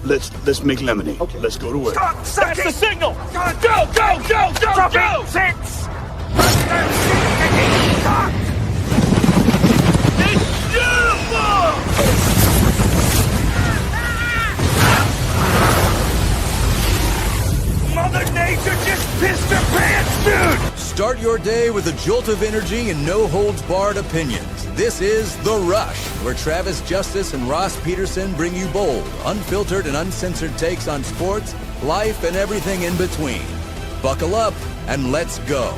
let's make lemonade. Okay. Let's go to work. Stop! That's the signal! Go! Go! 6! It's beautiful! Mother Nature just pissed her pants, dude! Start your day with a jolt of energy and no-holds-barred opinions. This is The Rush, where Travis Justice and Ross Peterson bring you bold, unfiltered, and uncensored takes on sports, life, and everything in between. Buckle up and let's go.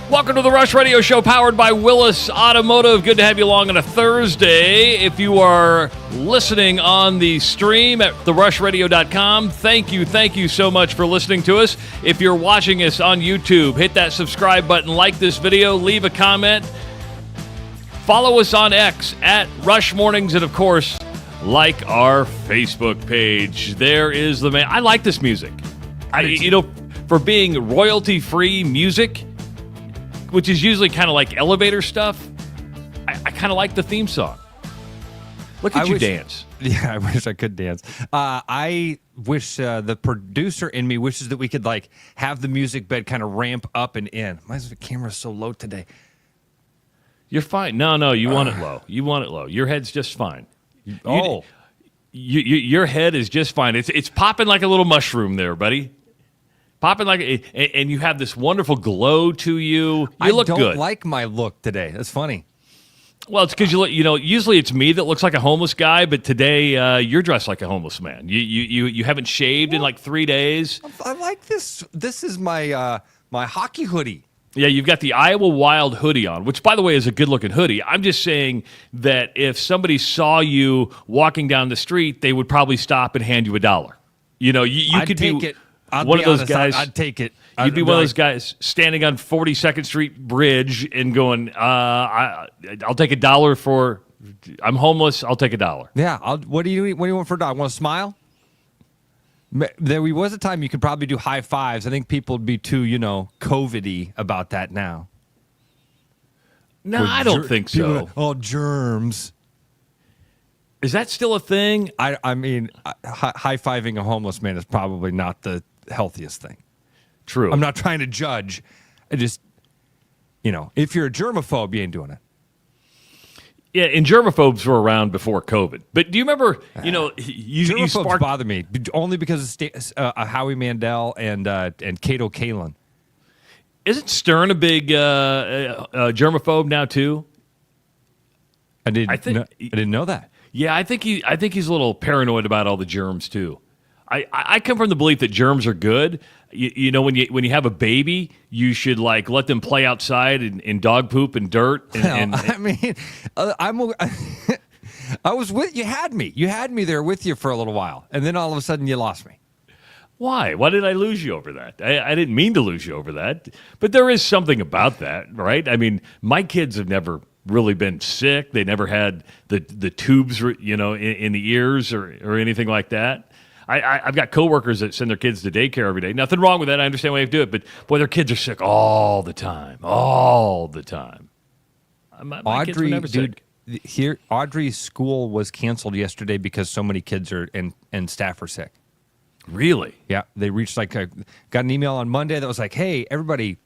Welcome to the Rush Radio Show, powered by Willis Automotive. Good to have you along on a Thursday. If you are listening on the stream at therushradio.com, thank you so much for listening to us. If you're watching us on YouTube, hit that subscribe button, like this video, leave a comment. Follow us on X at Rush Mornings, and of course, like our Facebook page. There is the man. I like this music. For being royalty-free music, which is usually kind of like elevator stuff, I kind of like the theme song. Look at you dance. Yeah, I wish I could dance. I wish the producer in me wishes that we could like have the music bed kind of ramp up and in. Why is the camera so low today? You're fine. No, you want it low. You want it low. Your head's just fine. Your head is just fine. It's popping like a little mushroom there, buddy. Popping like, and you have this wonderful glow to you. You look good. I don't like my look today. That's funny. Well, it's because usually it's me that looks like a homeless guy, but today you're dressed like a homeless man. You haven't shaved in like 3 days. I like this. This is my my hockey hoodie. Yeah, you've got the Iowa Wild hoodie on, which, by the way, is a good-looking hoodie. I'm just saying that if somebody saw you walking down the street, they would probably stop and hand you $1. You could take be it. I'll one be of those honest, guys. I'd take it. You'd be one of those guys standing on 42nd Street Bridge and going, I'll take $1 for. I'm homeless. I'll take $1. Yeah. What do you want for $1? Want to smile? There was a time you could probably do high fives. I think people would be too, COVID-y about that now. No, I don't think so. Germs. Is that still a thing? I mean, high-fiving a homeless man is probably not the healthiest thing. True. I'm not trying to judge. I just, if you're a germaphobe, you ain't doing it. Yeah, and germaphobes were around before COVID. But do you remember, germaphobes bother me only because of Howie Mandel and Cato Kalin. Isn't Stern a big germaphobe now too? I didn't know that. Yeah, I think he's a little paranoid about all the germs too. I come from the belief that germs are good. When you have a baby, you should let them play outside in dog poop and dirt. I was with you. Had me there with you for a little while, and then all of a sudden you lost me. Why? Why did I lose you over that? I didn't mean to lose you over that, but there is something about that, right? I mean, my kids have never really been sick. They never had the tubes, in the ears or anything like that. I've got coworkers that send their kids to daycare every day. Nothing wrong with that. I understand why you have to do it, but boy, their kids are sick all the time. My kids were never sick. Here, Audrey's school was canceled yesterday because so many kids and staff are sick. Really? Yeah, they reached got an email on Monday that was like, "Hey, everybody,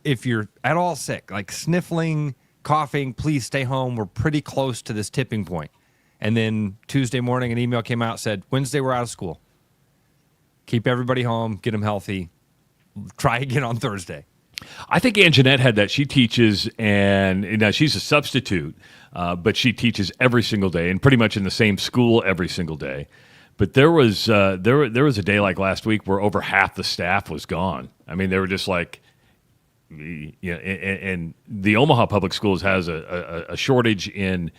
if you're at all sick, like sniffling, coughing, please stay home. We're pretty close to this tipping point." And then Tuesday morning, an email came out, said, "Wednesday, we're out of school. Keep everybody home, get them healthy. Try again on Thursday." I think Aunt Jeanette had that. She teaches, and she's a substitute, but she teaches every single day and pretty much in the same school every single day. But there was there was a day like last week where over half the staff was gone. I mean, they were just like, and the Omaha Public Schools has a shortage in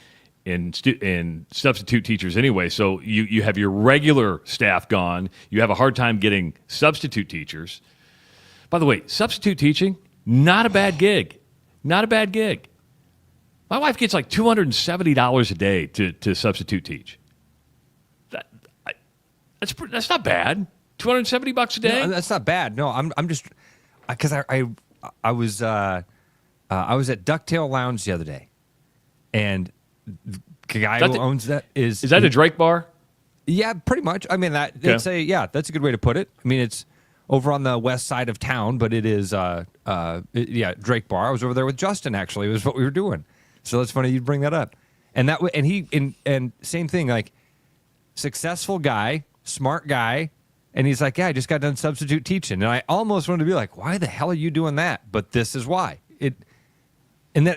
substitute teachers anyway. So you have your regular staff gone. You have a hard time getting substitute teachers. By the way, substitute teaching, not a bad gig. Not a bad gig. My wife gets like $270 a day to substitute teach. That's That's not bad. $270 a day. No, that's not bad. No, I'm just because I was at Ducktail Lounge the other day, and the guy who owns that is that a Drake bar? Yeah, pretty much. I mean that's a good way to put it. I mean it's over on the west side of town, but it is Drake Bar. I was over there with Justin actually. It was what we were doing. So it's funny you'd bring that up. And and same thing, like successful guy, smart guy, and he's like, yeah, I just got done substitute teaching. And I almost wanted to be like, why the hell are you doing that? But this is why.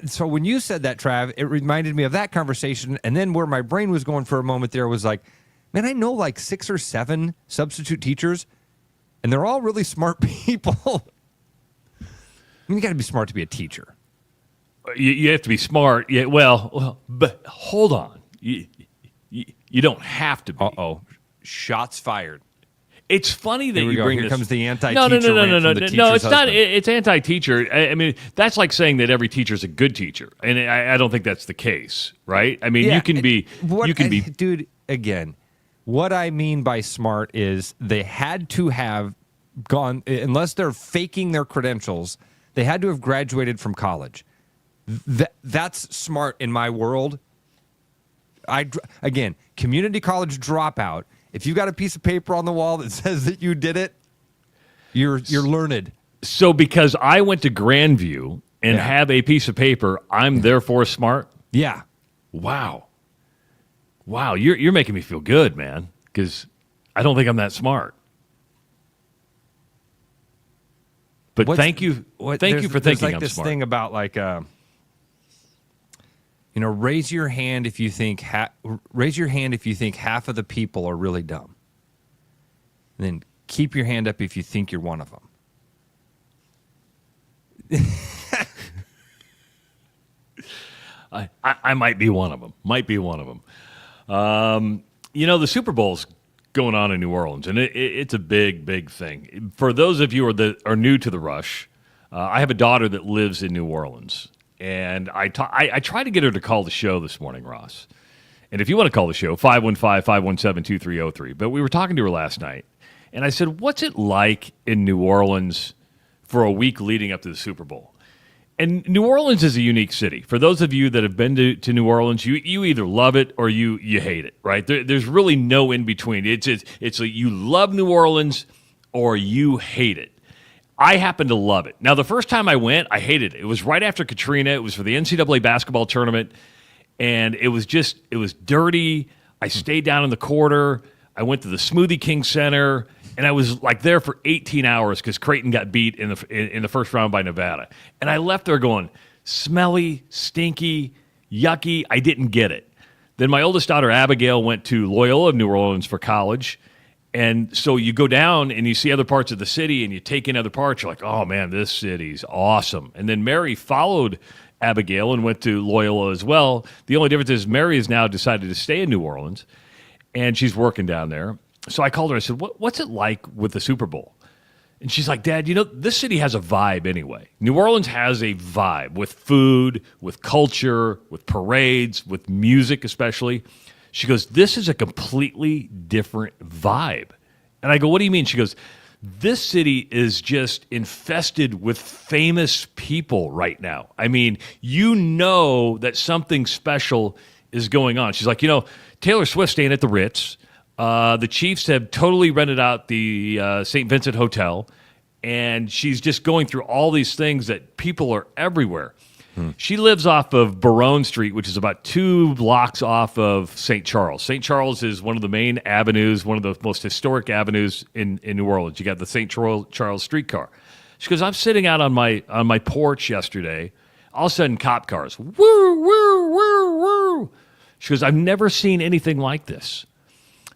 So when you said that, Trav, it reminded me of that conversation. And then where my brain was going for a moment there was like, man, I know like 6 or 7 substitute teachers, and they're all really smart people. I mean, you got to be smart to be a teacher. You have to be smart. Yeah, well, but hold on. You don't have to be. Uh-oh. Shots fired. It's funny that you bring Here this. comes the anti-teacher. No, rant from the it's husband. not. It's anti-teacher. I mean, that's like saying that every teacher is a good teacher, and I don't think that's the case, right? I mean, you can be. Dude. Again, what I mean by smart is they had to have gone, unless they're faking their credentials, they had to have graduated from college. That's smart in my world. Again, community college dropout. If you got a piece of paper on the wall that says that you did it, you're learned. So because I went to Grandview and have a piece of paper, I'm therefore smart? Yeah. Wow, you're making me feel good, man, because I don't think I'm that smart. But thank you for thinking like I'm this smart. thing about like, raise your hand if you think half of the people are really dumb. And then keep your hand up if you think you're one of them. I might be one of them. The Super Bowl's going on in New Orleans, and it's a big, big thing. For those of you that are new to the Rush, I have a daughter that lives in New Orleans, and I tried to get her to call the show this morning, Ross. And if you want to call the show, 515-517-2303. But we were talking to her last night, and I said, what's it like in New Orleans for a week leading up to the Super Bowl? And New Orleans is a unique city. For those of you that have been to New Orleans, you either love it or you hate it, right? There's really no in between. It's like you love New Orleans or you hate it. I happen to love it. Now, the first time I went, I hated it. It was right after Katrina. It was for the NCAA basketball tournament, and it was dirty. I stayed down in the quarter. I went to the Smoothie King Center, and I was like there for 18 hours because Creighton got beat in the first round by Nevada. And I left there going, smelly, stinky, yucky. I didn't get it. Then my oldest daughter, Abigail, went to Loyola of New Orleans for college. And so you go down and you see other parts of the city and you take in other parts. You're like, oh, man, this city's awesome. And then Mary followed Abigail and went to Loyola as well. The only difference is Mary has now decided to stay in New Orleans, and she's working down there. So I called her. I said, what's it like with the Super Bowl? And she's like, Dad, this city has a vibe anyway. New Orleans has a vibe with food, with culture, with parades, with music especially. She goes, this is a completely different vibe. And I go, what do you mean? She goes, this city is just infested with famous people right now. I mean, that something special is going on. She's like, Taylor Swift's staying at the Ritz. The Chiefs have totally rented out the St. Vincent Hotel. And she's just going through all these things that people are everywhere. She lives off of Baronne Street, which is about 2 blocks off of St. Charles. St. Charles is one of the main avenues, one of the most historic avenues in New Orleans. You got the St. Charles streetcar. She goes, I'm sitting out on my porch yesterday. All of a sudden, cop cars. Woo, woo, woo, woo. She goes, I've never seen anything like this.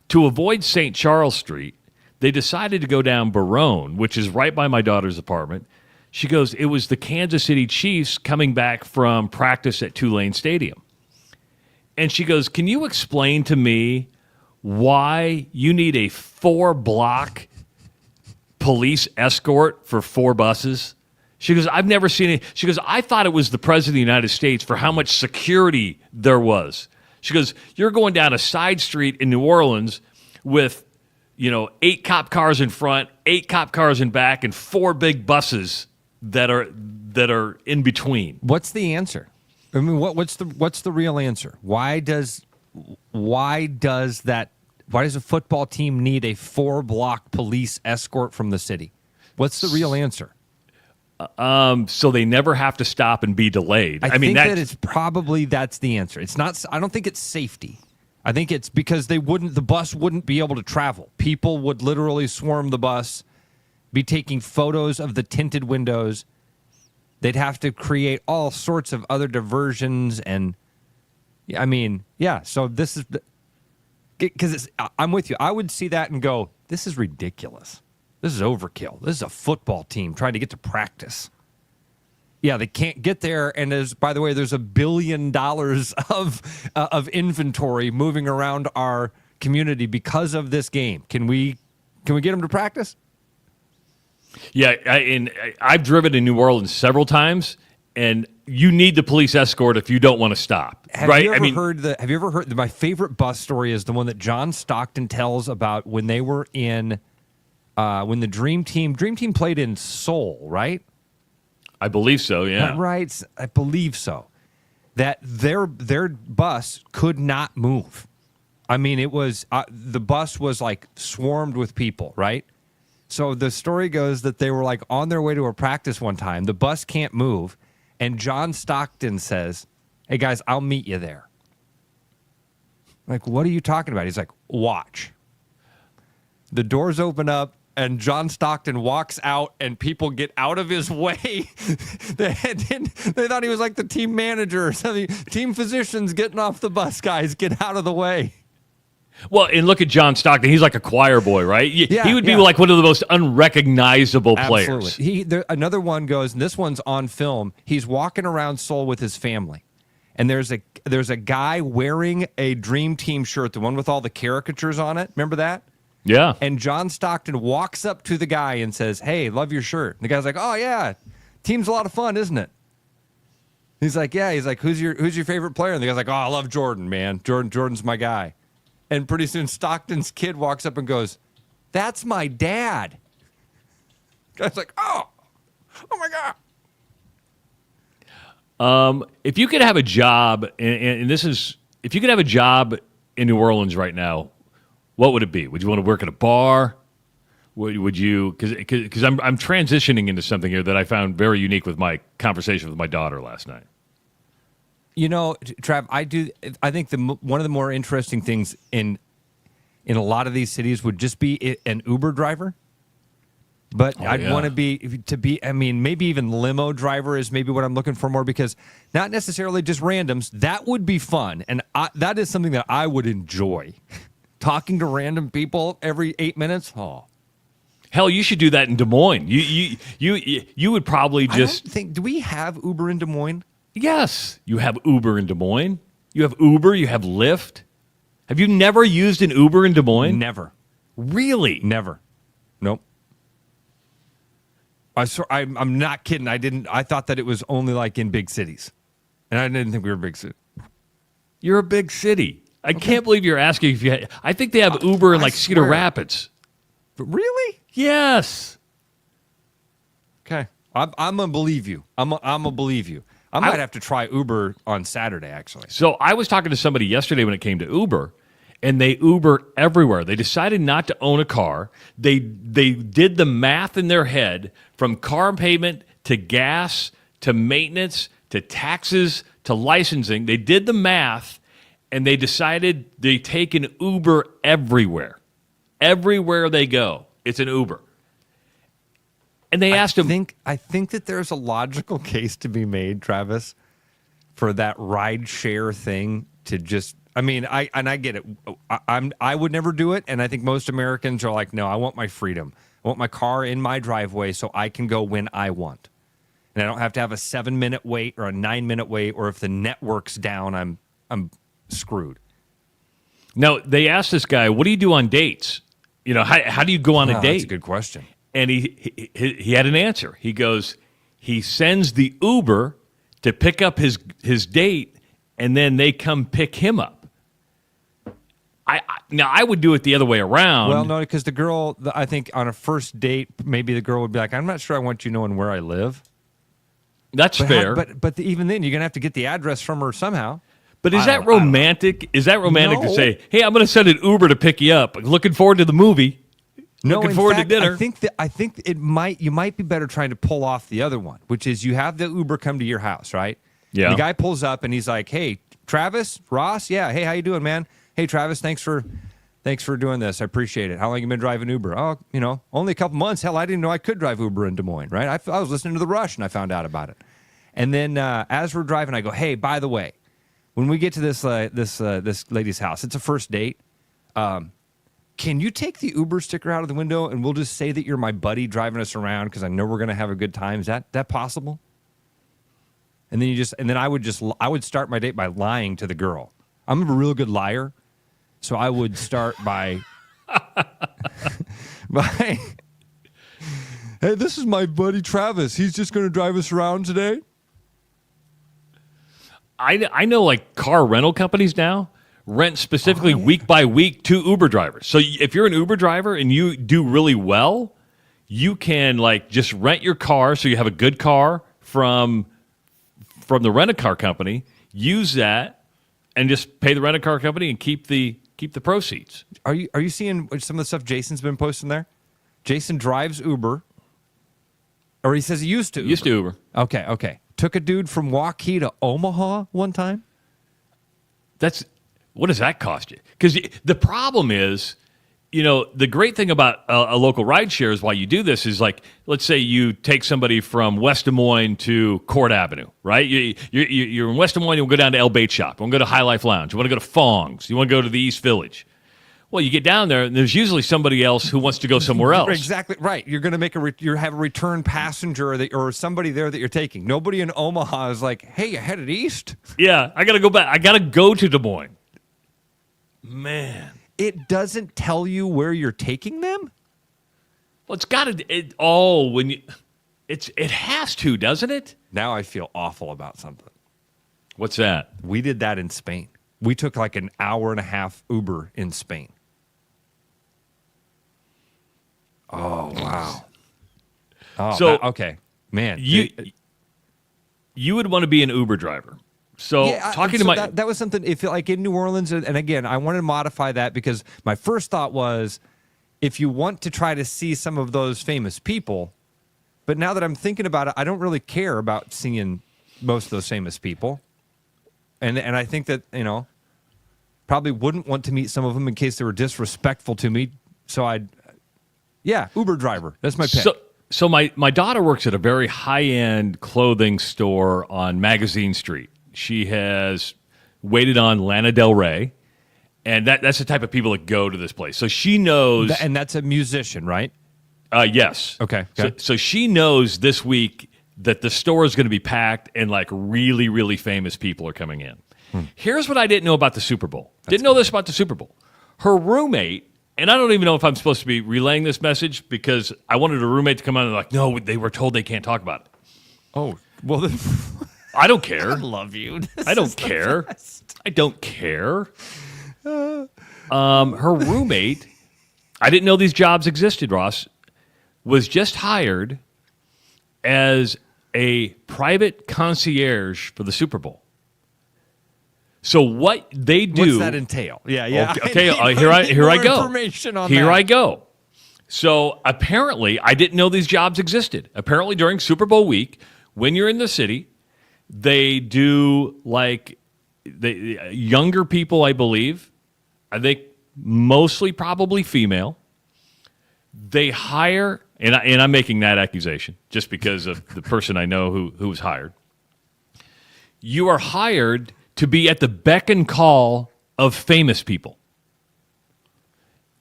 To avoid St. Charles Street, they decided to go down Baronne, which is right by my daughter's apartment. She goes, it was the Kansas City Chiefs coming back from practice at Tulane Stadium. And she goes, can you explain to me why you need a 4-block police escort for 4 buses? She goes, I've never seen it. She goes, I thought it was the President of the United States for how much security there was. She goes, you're going down a side street in New Orleans with 8 cop cars in front, 8 cop cars in back, and 4 big buses that are in between. What's the answer? I mean, what's the real answer? Why does a football team need a 4-block police escort from the city? What's the real answer? So they never have to stop and be delayed. I think that it's probably that's the answer. It's not. I don't think it's safety. I think it's because the bus wouldn't be able to travel. People would literally swarm the bus, be taking photos of the tinted windows. They'd have to create all sorts of other diversions, and so this is because I'm with you. I would see that and go, "This is ridiculous. This is overkill. This is a football team trying to get to practice." Yeah, they can't get there, and by the way, there's $1 billion of inventory moving around our community because of this game. Can we get them to practice? Yeah, I've driven in New Orleans several times, and you need the police escort if you don't want to stop. Have you ever heard my favorite bus story is the one that John Stockton tells about when they were in when the Dream Team played in Seoul, right? I believe so, yeah. Right, I believe so. That their bus could not move. I mean, it was the bus was like swarmed with people, right? So the story goes that they were like on their way to a practice one time. The bus can't move, and John Stockton says, "Hey guys, I'll meet you there." Like, what are you talking about? He's like, "Watch." The doors open up, and John Stockton walks out, and people get out of his way. They thought he was like the team manager or something. Team physicians getting off the bus, guys, get out of the way. Well, and look at John Stockton. He's like a choir boy, right? He would be like one of the most unrecognizable players. Absolutely. Another one goes, and this one's on film. He's walking around Seoul with his family, and there's a guy wearing a Dream Team shirt, the one with all the caricatures on it. Remember that? Yeah. And John Stockton walks up to the guy and says, "Hey, love your shirt." And the guy's like, "Oh yeah, team's a lot of fun, isn't it?" He's like, "Yeah." He's like, "Who's your favorite player?" And the guy's like, "Oh, I love Jordan, man. Jordan's my guy." And pretty soon Stockton's kid walks up and goes, "That's my dad." The guy's like, "Oh my God." If you could have a job, and this is, if you could have a job in New Orleans right now, what would it be? Would you want to work at a bar? Would you? Because I'm transitioning into something here that I found very unique with my conversation with my daughter last night. You know, Trav, I think one of the more interesting things in a lot of these cities would just be an Uber driver. But I'd want to be. I mean, maybe even limo driver is maybe what I'm looking for more, because not necessarily just randoms. That would be fun, and that is something that I would enjoy. Talking to random people every 8 minutes. Oh, hell, you should do that in Des Moines. You would probably just think. Do we have Uber in Des Moines? Yes, you have Uber in Des Moines. You have Uber. You have Lyft. Have you never used an Uber in Des Moines? Never. Really? Never. Nope. I'm not kidding. I thought that it was only like in big cities, and I didn't think we were a big city. You're a big city. I can't believe you're asking if you had. I think they have Uber in like Cedar Rapids. But really? Yes. Okay. I'm gonna believe you. I'm gonna believe you. I might have to try Uber on Saturday, actually. So I was talking to somebody yesterday when it came to Uber, and they Uber everywhere. They decided not to own a car. They did the math in their head, from car payment to gas to maintenance to taxes to licensing. They did the math, and they decided they take an Uber everywhere. Everywhere they go, it's an Uber. And they asked him. I think that there's a logical case to be made, Travis, for that ride share thing to just. I mean, I get it. I would never do it, and I think most Americans are like, no, I want my freedom. I want my car in my driveway so I can go when I want, and I don't have to have a 7-minute wait or a 9-minute wait, or if the network's down, I'm screwed. Now they asked this guy, "What do you do on dates? You know, how do you go on a date?" That's a good question. And he had an answer. He goes, he sends the Uber to pick up his date, and then they come pick him up. Now, I would do it the other way around. Well, no, because the girl, I think on a first date, maybe the girl would be like, I'm not sure I want you knowing where I live. That's fair. But even then, you're going to have to get the address from her somehow. But is that romantic? Is that romantic to say, hey, I'm going to send an Uber to pick you up. Looking forward to the movie. No, Looking forward to dinner. I think you might be better trying to pull off the other one, which is you have the Uber come to your house, right? Yeah. The guy pulls up and he's like, "Hey, Travis, Ross, yeah, hey, how you doing, man? Hey, Travis, thanks for doing this. I appreciate it. How long you been driving Uber? Oh, only a couple months. Hell, I didn't know I could drive Uber in Des Moines, right? I was listening to The Rush and I found out about it. And then as we're driving, I go, "Hey, by the way, when we get to this lady's house, it's a first date. Can you take the Uber sticker out of the window and we'll just say that you're my buddy driving us around because I know we're going to have a good time? Is that possible?" And then I would start my date by lying to the girl. I'm a real good liar, so I would start by hey, this is my buddy Travis. He's just going to drive us around today. I know like car rental companies now rent specifically week by week to Uber drivers. So if you're an Uber driver and you do really well, you can like just rent your car so you have a good car from the rent-a-car company, use that, and just pay the rent-a-car company and keep the proceeds. Are you seeing some of the stuff Jason's been posting there? Jason drives Uber, or he says he used to Uber. Used to Uber. Okay. Took a dude from Waukee to Omaha one time. What does that cost you? Because the problem is, the great thing about a local rideshare is why you do this is like, let's say you take somebody from West Des Moines to Court Avenue, right? You're in West Des Moines, you want to go down to El Bait Shop, you want to go to Highlife Lounge, you want to go to Fong's, you want to go to the East Village. Well, you get down there, and there's usually somebody else who wants to go somewhere else. Exactly right. You're going to have a return passenger or somebody there that you're taking. Nobody in Omaha is like, "Hey, you headed east?" Yeah, I got to go back. I got to go to Des Moines. Man. It doesn't tell you where you're taking them? Well, it's got to. It has to, doesn't it? Now I feel awful about something. What's that? We did that in Spain. We took like an hour and a half Uber in Spain. Oh, wow. Oh, so okay, man. You would want to be an Uber driver. So that was something. If like in New Orleans, and again, I wanted to modify that because my first thought was, if you want to try to see some of those famous people, but now that I'm thinking about it, I don't really care about seeing most of those famous people, and I think that probably wouldn't want to meet some of them in case they were disrespectful to me. So Uber driver. That's my pick. So my daughter works at a very high-end clothing store on Magazine Street. She has waited on Lana Del Rey, and that's the type of people that go to this place. So she knows... And that's a musician, right? Yes. Okay. So she knows this week that the store is going to be packed and like really, really famous people are coming in. Here's what I didn't know about the Super Bowl. Didn't know this about the Super Bowl. Her roommate... And I don't even know if I'm supposed to be relaying this message because I wanted a roommate to come on and like, no, they were told they can't talk about it. Oh, well, then I don't care. I love you. I don't care. I don't care. Her roommate, I didn't know these jobs existed, Ross, was just hired as a private concierge for the Super Bowl. So what they do? What's that entail? Yeah. Okay. Here I go. Information on here that. I go. So apparently, I didn't know these jobs existed. Apparently, during Super Bowl week, when you're in the city, they do like the younger people. I believe, I think mostly probably female. They hire, and I'm making that accusation just because of the person I know who was hired. You are hired to be at the beck and call of famous people.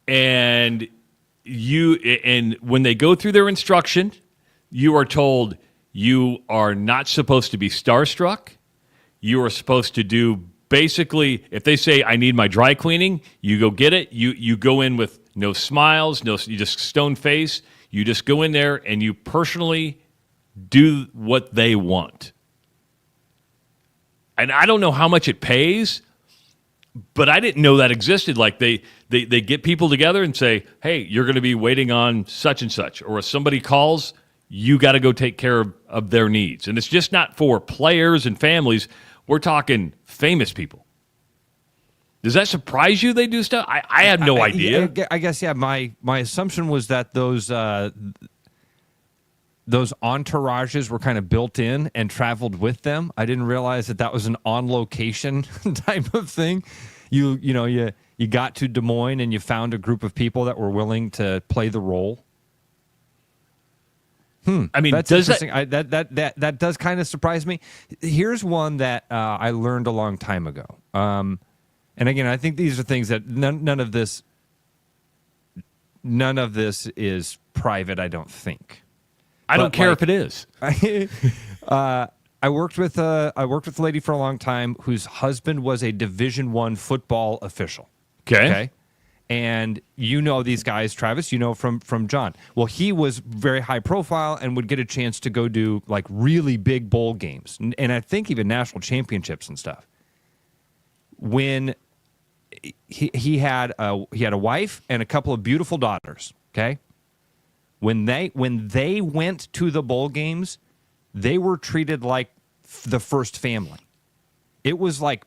And when they go through their instruction, you are told you are not supposed to be starstruck. You are supposed to do basically, if they say, I need my dry cleaning, you go get it. You go in with no smiles, you just stone face. You just go in there and you personally do what they want. And I don't know how much it pays, But I didn't know that existed. Like they get people together and say, hey, you're going to be waiting on such and such. Or if somebody calls, you got to go take care of their needs. And it's just not for players and families. We're talking famous people. Does that surprise you they do stuff? I have no idea. I guess, yeah, my assumption was that those entourages were kind of built in and traveled with them. I didn't realize that was an on-location type of thing. You got to Des Moines and you found a group of people that were willing to play the role. I mean, that's does interesting. That does kind of surprise me. Here's one that I learned a long time ago. And again, I think these are things that none of this is private. I don't think. I don't care if it is. I worked with a lady for a long time whose husband was a Division I football official. Okay. And you know these guys, Travis, you know from John. Well, he was very high profile and would get a chance to go do like really big bowl games and I think even national championships and stuff. When he had a wife and a couple of beautiful daughters, okay? When they went to the bowl games, they were treated like the first family. It was like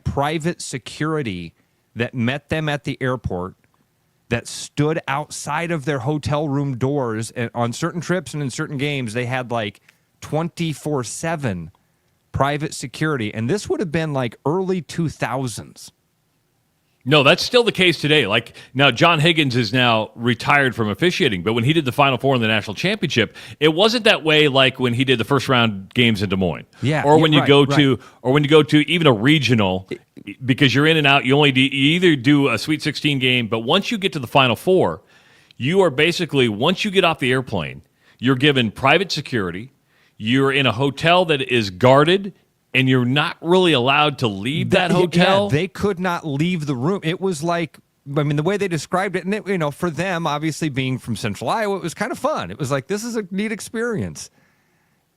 private security that met them at the airport, that stood outside of their hotel room doors. And on certain trips and in certain games, they had like 24/7 private security. And this would have been like early 2000s. No, that's still the case today. Like now, John Higgins is now retired from officiating, but when he did the Final Four in the national championship, it wasn't that way. Like when he did the first round games in Des Moines, or when you go to even a regional, because you're in and out. You either do a Sweet 16 game, but once you get to the Final Four, you are basically once you get off the airplane, you're given private security. You're in a hotel that is guarded. And you're not really allowed to leave that hotel? Yeah, they could not leave the room. It was like, I mean, the way they described it, and it, for them, obviously being from Central Iowa, it was kind of fun. It was like, this is a neat experience.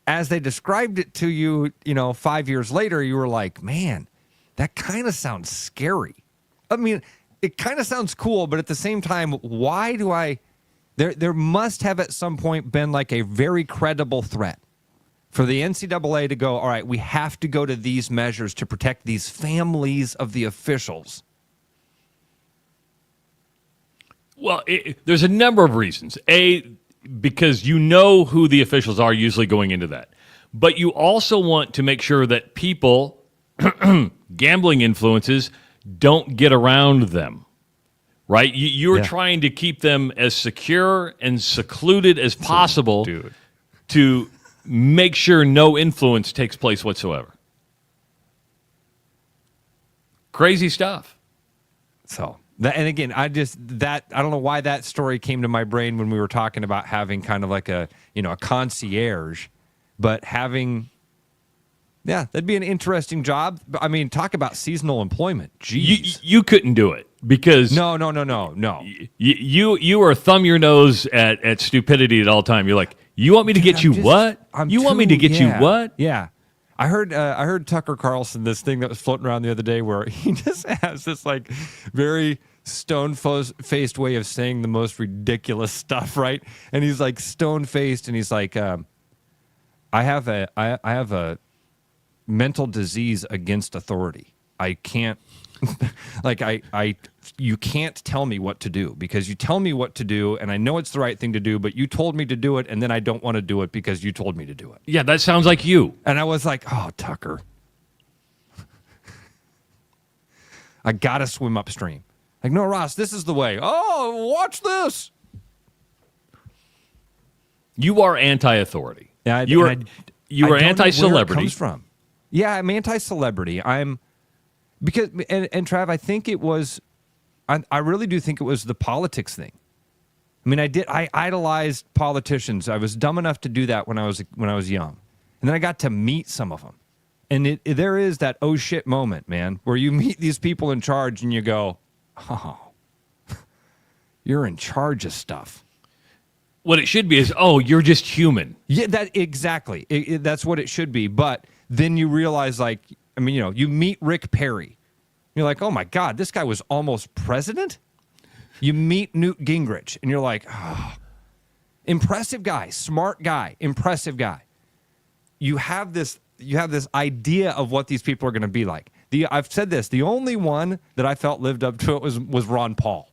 As they described it to you, 5 years later, you were like, man, that kind of sounds scary. I mean, it kind of sounds cool, but at the same time, why do there must have at some point been like a very credible threat for the NCAA to go, all right, we have to go to these measures to protect these families of the officials. Well, there's a number of reasons. Because you know who the officials are usually going into that. But you also want to make sure that people, gambling influences, don't get around them. Right? You're trying to keep them as secure and secluded as possible to make sure no influence takes place whatsoever. Crazy stuff. So, and again, I don't know why that story came to my brain when we were talking about having kind of like a concierge, but having, that'd be an interesting job. I mean, talk about seasonal employment. Jeez. You couldn't do it because no. You are thumb your nose at stupidity at all time. You're like, you want me to get you what? You want me to get you what? Yeah. I heard Tucker Carlson, this thing that was floating around the other day where he just has this like very stone-faced way of saying the most ridiculous stuff, right? And he's like stone-faced and he's like, I have a mental disease against authority. I can't you can't tell me what to do because you tell me what to do and I know it's the right thing to do, but you told me to do it and then I don't want to do it because you told me to do it. Yeah, that sounds like you. And I was like, oh, Tucker. I got to swim upstream. Like, no, Ross, this is the way. Oh, watch this. You are anti-authority. Yeah, you are anti-celebrity. Where it comes from. Yeah, I'm anti-celebrity. Because Trav, I think it was, I really do think it was the politics thing. I mean, I idolized politicians. I was dumb enough to do that when I was young, and then I got to meet some of them, and there is that oh shit moment, man, where you meet these people in charge and you go, oh, you're in charge of stuff. What it should be is, oh, you're just human. Yeah, exactly. That's what it should be. But then you realize, like, I mean, you meet Rick Perry, You're like, oh my God, this guy was almost president? You meet Newt Gingrich, and you're like, oh, impressive guy, smart guy, impressive guy. You have this idea of what these people are going to be like. I've said this, the only one that I felt lived up to it was Ron Paul.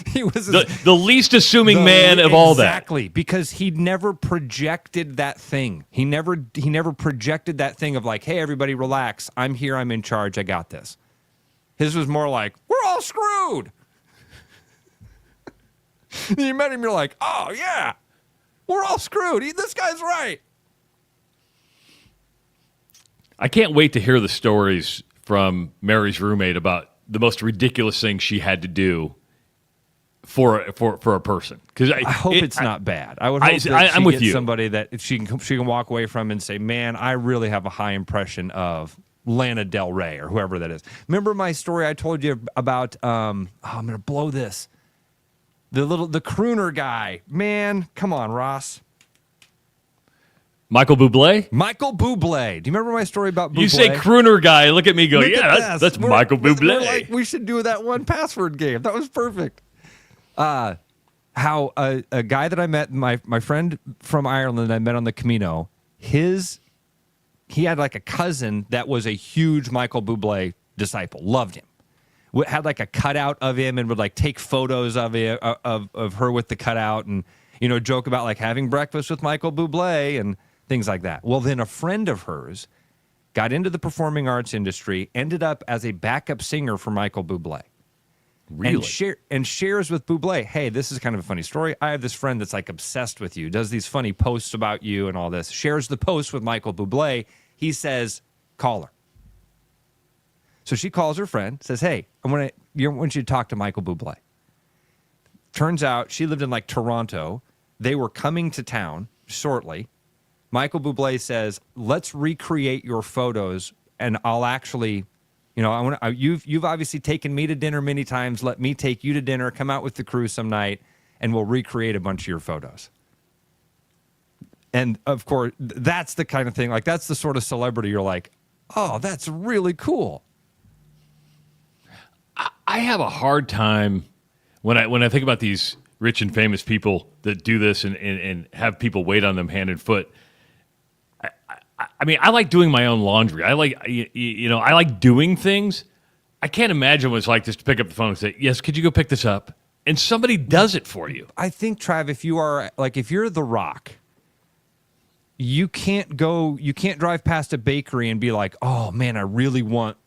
He was the least assuming man of all that. Exactly, because he never projected that thing. He never projected that thing of like, hey, everybody relax. I'm here. I'm in charge. I got this. His was more like, we're all screwed. You met him, you're like, oh, yeah, we're all screwed. This guy's right. I can't wait to hear the stories from Mary's roommate about the most ridiculous thing she had to do for a person, because I hope it's not bad. I would hope that I'm she with gets you. somebody that she can walk away from and say, "Man, I really have a high impression of Lana Del Rey or whoever that is." Remember my story I told you about? I'm going to blow this. The crooner guy. Man, come on, Ross. Michael Bublé? Michael Bublé. Do you remember my story about Bublé? You say crooner guy. Look at me go, that's Michael Bublé. We're like, we should do that one password game. That was perfect. How a guy that I met, my friend from Ireland I met on the Camino, he had like a cousin that was a huge Michael Bublé disciple, loved him. Had like a cutout of him and would like take photos of it, of her with the cutout and, joke about like having breakfast with Michael Bublé and things like that. Well, then a friend of hers got into the performing arts industry, ended up as a backup singer for Michael Bublé. Really? And shares with Bublé, hey, this is kind of a funny story. I have this friend that's like obsessed with you, does these funny posts about you and all this. Shares the post with Michael Bublé. He says, call her. So she calls her friend, says, hey, I want you to talk to Michael Bublé. Turns out she lived in like Toronto. They were coming to town shortly. Michael Bublé says, let's recreate your photos and I'll actually... you've obviously taken me to dinner many times. Let me take you to dinner. Come out with the crew some night, and we'll recreate a bunch of your photos. And of course, that's the kind of thing. Like that's the sort of celebrity you're like, oh, that's really cool. I have a hard time when I think about these rich and famous people that do this and have people wait on them hand and foot. I mean, I like doing my own laundry. I like, I like doing things. I can't imagine what it's like just to pick up the phone and say, yes, could you go pick this up? And somebody does it for you. I think, Trav, if you're The Rock, you can't drive past a bakery and be like, oh man, I really want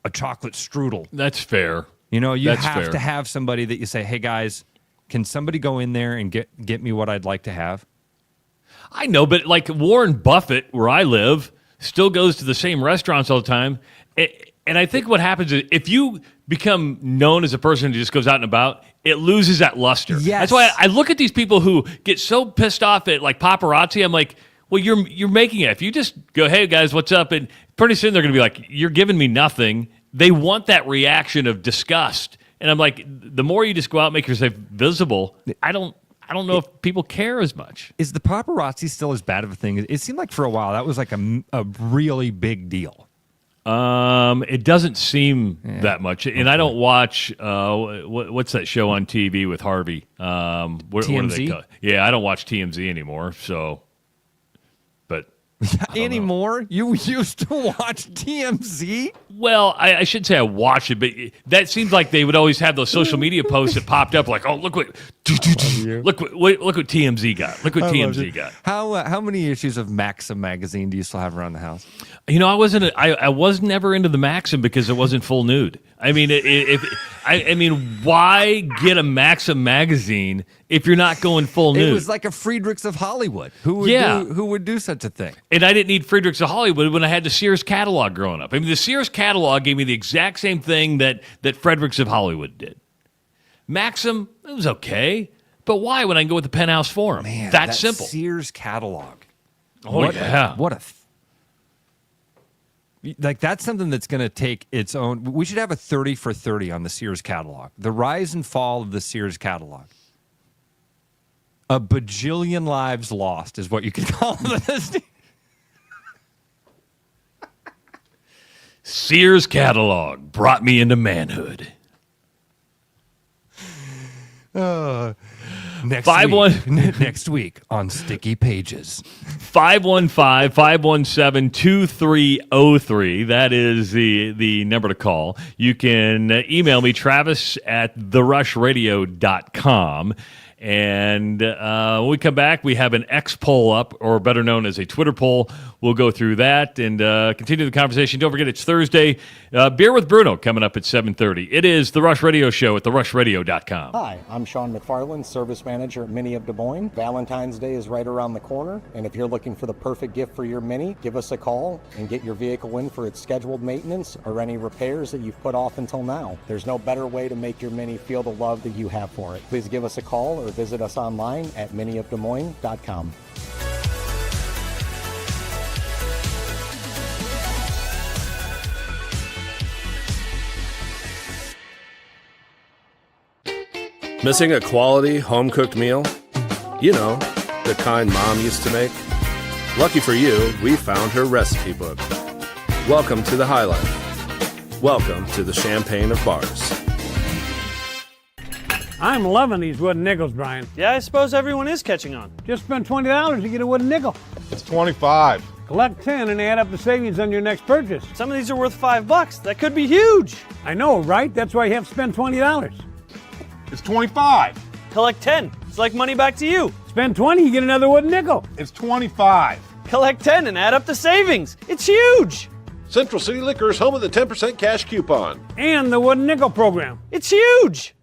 a chocolate strudel. That's fair. You have to have somebody that you say, hey guys, can somebody go in there and get me what I'd like to have? I know, but like Warren Buffett, where I live, still goes to the same restaurants all the time. And I think what happens is if you become known as a person who just goes out and about, it loses that luster. Yes. That's why I look at these people who get so pissed off at like paparazzi. I'm like, well, you're making it. If you just go, hey guys, what's up? And pretty soon they're going to be like, you're giving me nothing. They want that reaction of disgust. And I'm like, the more you just go out and make yourself visible, I don't know if people care as much. Is the paparazzi still as bad of a thing? It seemed like for a while that was like a really big deal. It doesn't seem that much, and okay. I don't watch what's that show on TV with Harvey? What do they call it? Yeah, I don't watch TMZ anymore. So, but anymore? You used to watch TMZ? Well, I shouldn't say I watch it, but that seems like they would always have those social media posts that popped up, like, oh, look what TMZ got. Look what TMZ got. How many issues of Maxim magazine do you still have around the house? I was never into the Maxim because it wasn't full nude. I mean, why get a Maxim magazine if you're not going full nude? It was like a Friedrichs of Hollywood. Who would do such a thing? And I didn't need Friedrichs of Hollywood when I had the Sears catalog growing up. I mean, the Sears catalog gave me the exact same thing that Friedrichs of Hollywood did. Maxim, it was okay, but why when I can go with the Penthouse Forum? Man, that's simple. Sears catalog. Like that's something that's going to take its own. We should have a 30 for 30 on the Sears catalog. The rise and fall of the Sears catalog. A bajillion lives lost is what you could call this. Sears catalog brought me into manhood. Next week on Sticky Pages. 515-517-2303. That is the number to call. You can email me, Travis at therushradio.com. And when we come back, we have an X poll up, or better known as a Twitter poll. We'll go through that and continue the conversation. Don't forget, it's Thursday. Beer with Bruno coming up at 7:30. It is The Rush Radio Show at therushradio.com. Hi, I'm Sean McFarland, Service Manager at Mini of Des Moines. Valentine's Day is right around the corner, and if you're looking for the perfect gift for your Mini, give us a call and get your vehicle in for its scheduled maintenance or any repairs that you've put off until now. There's no better way to make your Mini feel the love that you have for it. Please give us a call or visit us online at miniofdesmoines.com. Missing a quality home-cooked meal? You know, the kind Mom used to make? Lucky for you, we found her recipe book. Welcome to the Highlife. Welcome to the champagne of bars. I'm loving these wooden nickels, Brian. Yeah, I suppose everyone is catching on. Just spend $20 to get a wooden nickel. It's 25. Collect 10 and add up the savings on your next purchase. Some of these are worth $5. That could be huge. I know, right? That's why you have to spend $20. It's 25. Collect 10. It's like money back to you. Spend 20, you get another wooden nickel. It's 25. Collect 10 and add up the savings. It's huge. Central City Liquor is home of the 10% cash coupon. And the wooden nickel program. It's huge.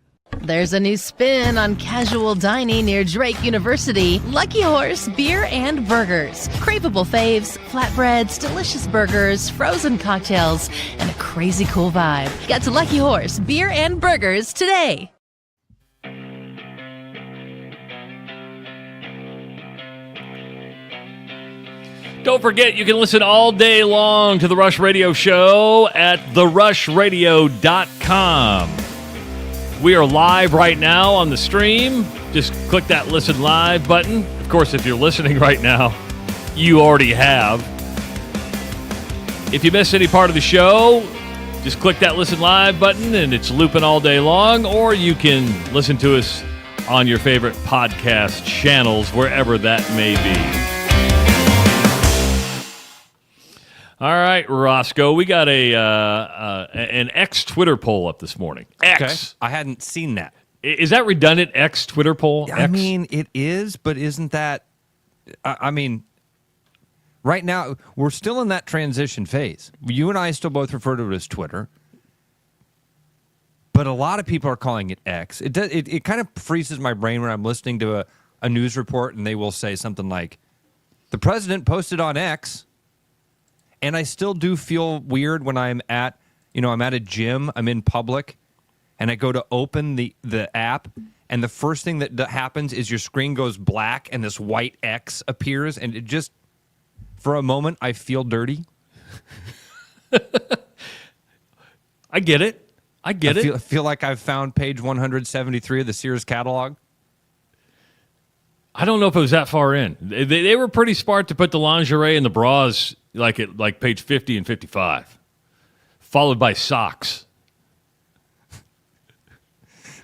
There's a new spin on casual dining near Drake University. Lucky Horse Beer and Burgers. Craveable faves, flatbreads, delicious burgers, frozen cocktails, and a crazy cool vibe. Get to Lucky Horse Beer and Burgers today. Don't forget, you can listen all day long to The Rush Radio Show at therushradio.com. We are live right now on the stream. Just click that Listen Live button. Of course, if you're listening right now, you already have. If you miss any part of the show, just click that Listen Live button and it's looping all day long, or you can listen to us on your favorite podcast channels, wherever that may be. All right, Roscoe, we got an X Twitter poll up this morning. X. Okay. I hadn't seen that. Is that redundant, X Twitter poll? I mean, it is, but isn't that... I mean, right now, we're still in that transition phase. You and I still both refer to it as Twitter, but a lot of people are calling it X. It kind of freezes my brain when I'm listening to a news report and they will say something like, the president posted on X... And I still do feel weird when I'm at a gym, I'm in public, and I go to open the app, and the first thing that happens is your screen goes black and this white X appears, and it just, for a moment, I feel dirty. I get it. I feel like I've found page 173 of the Sears catalog. I don't know if it was that far in. They were pretty smart to put the lingerie and the bras like page 50 and 55, followed by socks.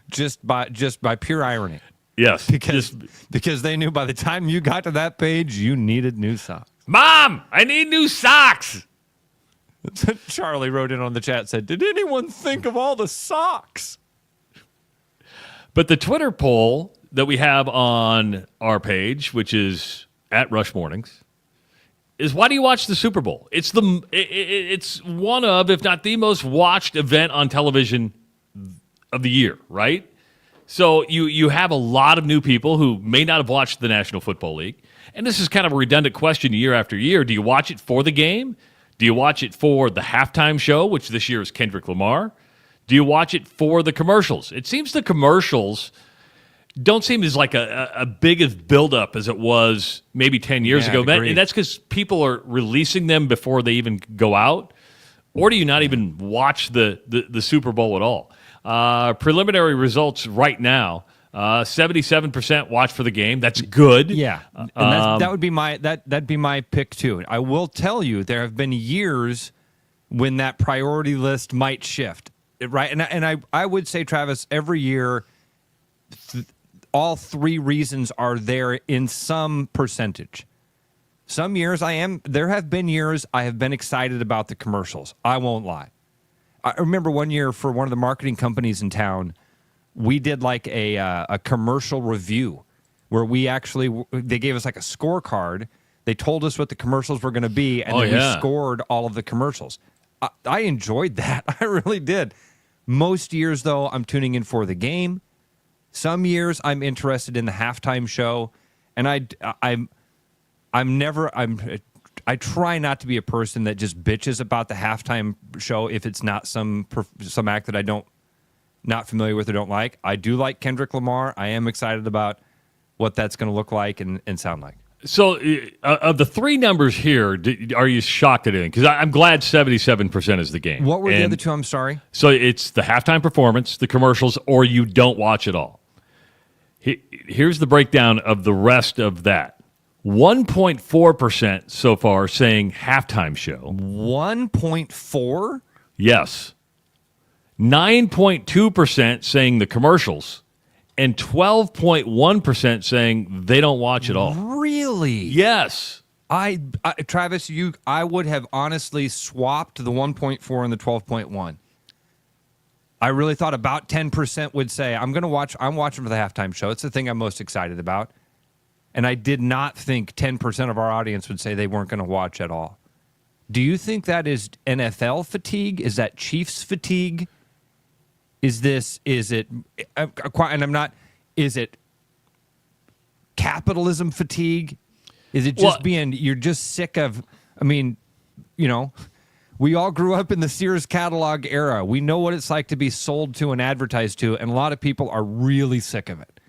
Just by pure irony. Yes. Because they knew by the time you got to that page, you needed new socks. Mom, I need new socks. Charlie wrote in on the chat, said, did anyone think of all the socks? But the Twitter poll that we have on our page, which is at Rush Mornings, is why do you watch the Super Bowl? It's one of, if not the most watched event on television of the year, right? So you have a lot of new people who may not have watched the National Football League. And this is kind of a redundant question year after year. Do you watch it for the game? Do you watch it for the halftime show, which this year is Kendrick Lamar? Do you watch it for the commercials? It seems the commercials don't seem as like a big of buildup as it was maybe 10 years ago. And that's because people are releasing them before they even go out. Or do you not even watch the Super Bowl at all? Preliminary results right now, 77% watch for the game. That's good. Yeah, and that'd be my pick too. I will tell you, there have been years when that priority list might shift, right? And I would say, Travis, every year, all three reasons are there in some percentage. Some years there have been years I have been excited about the commercials. I won't lie. I remember one year for one of the marketing companies in town, we did like a commercial review where they gave us like a scorecard. They told us what the commercials were going to be, and then we scored all of the commercials. I enjoyed that. I really did. Most years, though, I'm tuning in for the game. Some years I'm interested in the halftime show, and I try not to be a person that just bitches about the halftime show if it's not some act that I not familiar with or don't like. I do like Kendrick Lamar. I am excited about what that's going to look like and sound like. So, of the three numbers here, are you shocked at anything? Because I'm glad 77% is the game. What were the other two? I'm sorry. So it's the halftime performance, the commercials, or you don't watch it all. Here's the breakdown of the rest of that. 1.4% so far saying halftime show. 1.4? Yes. 9.2% saying the commercials, and 12.1% saying they don't watch it all. Really? Yes. Travis, I would have honestly swapped the 1.4 and the 12.1. I really thought about 10% would say, I'm watching for the halftime show. It's the thing I'm most excited about. And I did not think 10% of our audience would say they weren't going to watch at all. Do you think that is NFL fatigue? Is that Chiefs fatigue? Is it capitalism fatigue? Is it just you're just sick of, we all grew up in the Sears catalog era. We know what it's like to be sold to and advertised to, and a lot of people are really sick of it.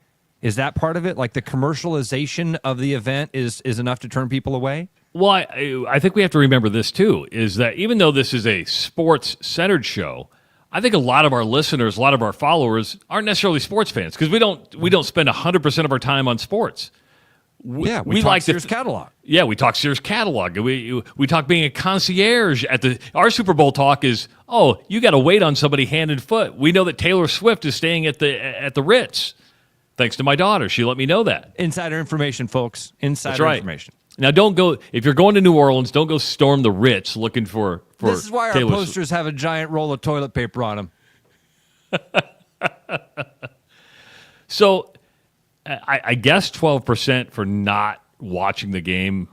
Is that part of it? Like the commercialization of the event is enough to turn people away? Well, I think we have to remember this, too, is that even though this is a sports-centered show, I think a lot of our listeners, a lot of our followers aren't necessarily sports fans because we don't spend 100% of our time on sports. We talk like Sears catalog. Yeah, we talk Sears catalog. We talk being a concierge our Super Bowl talk is, you got to wait on somebody hand and foot. We know that Taylor Swift is staying at the Ritz. Thanks to my daughter. She let me know that. Insider information, folks. Insider information. Now, if you're going to New Orleans, don't go storm the Ritz looking for This is why Taylor our posters have a giant roll of toilet paper on them. So, I guess 12% for not watching the game.